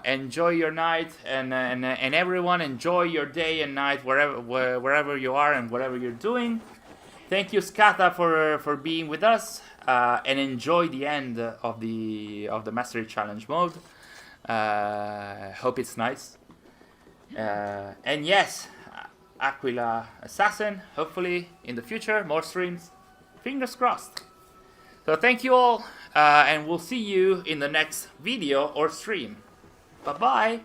Enjoy your night, and everyone enjoy your day and night wherever you are and whatever you're doing. Thank you, Skata, for being with us, and enjoy the end of the Mastery Challenge mode. Hope it's nice. And yes, Aquila Assassin, hopefully in the future, more streams. Fingers crossed. So thank you all, and we'll see you in the next video or stream. Bye-bye.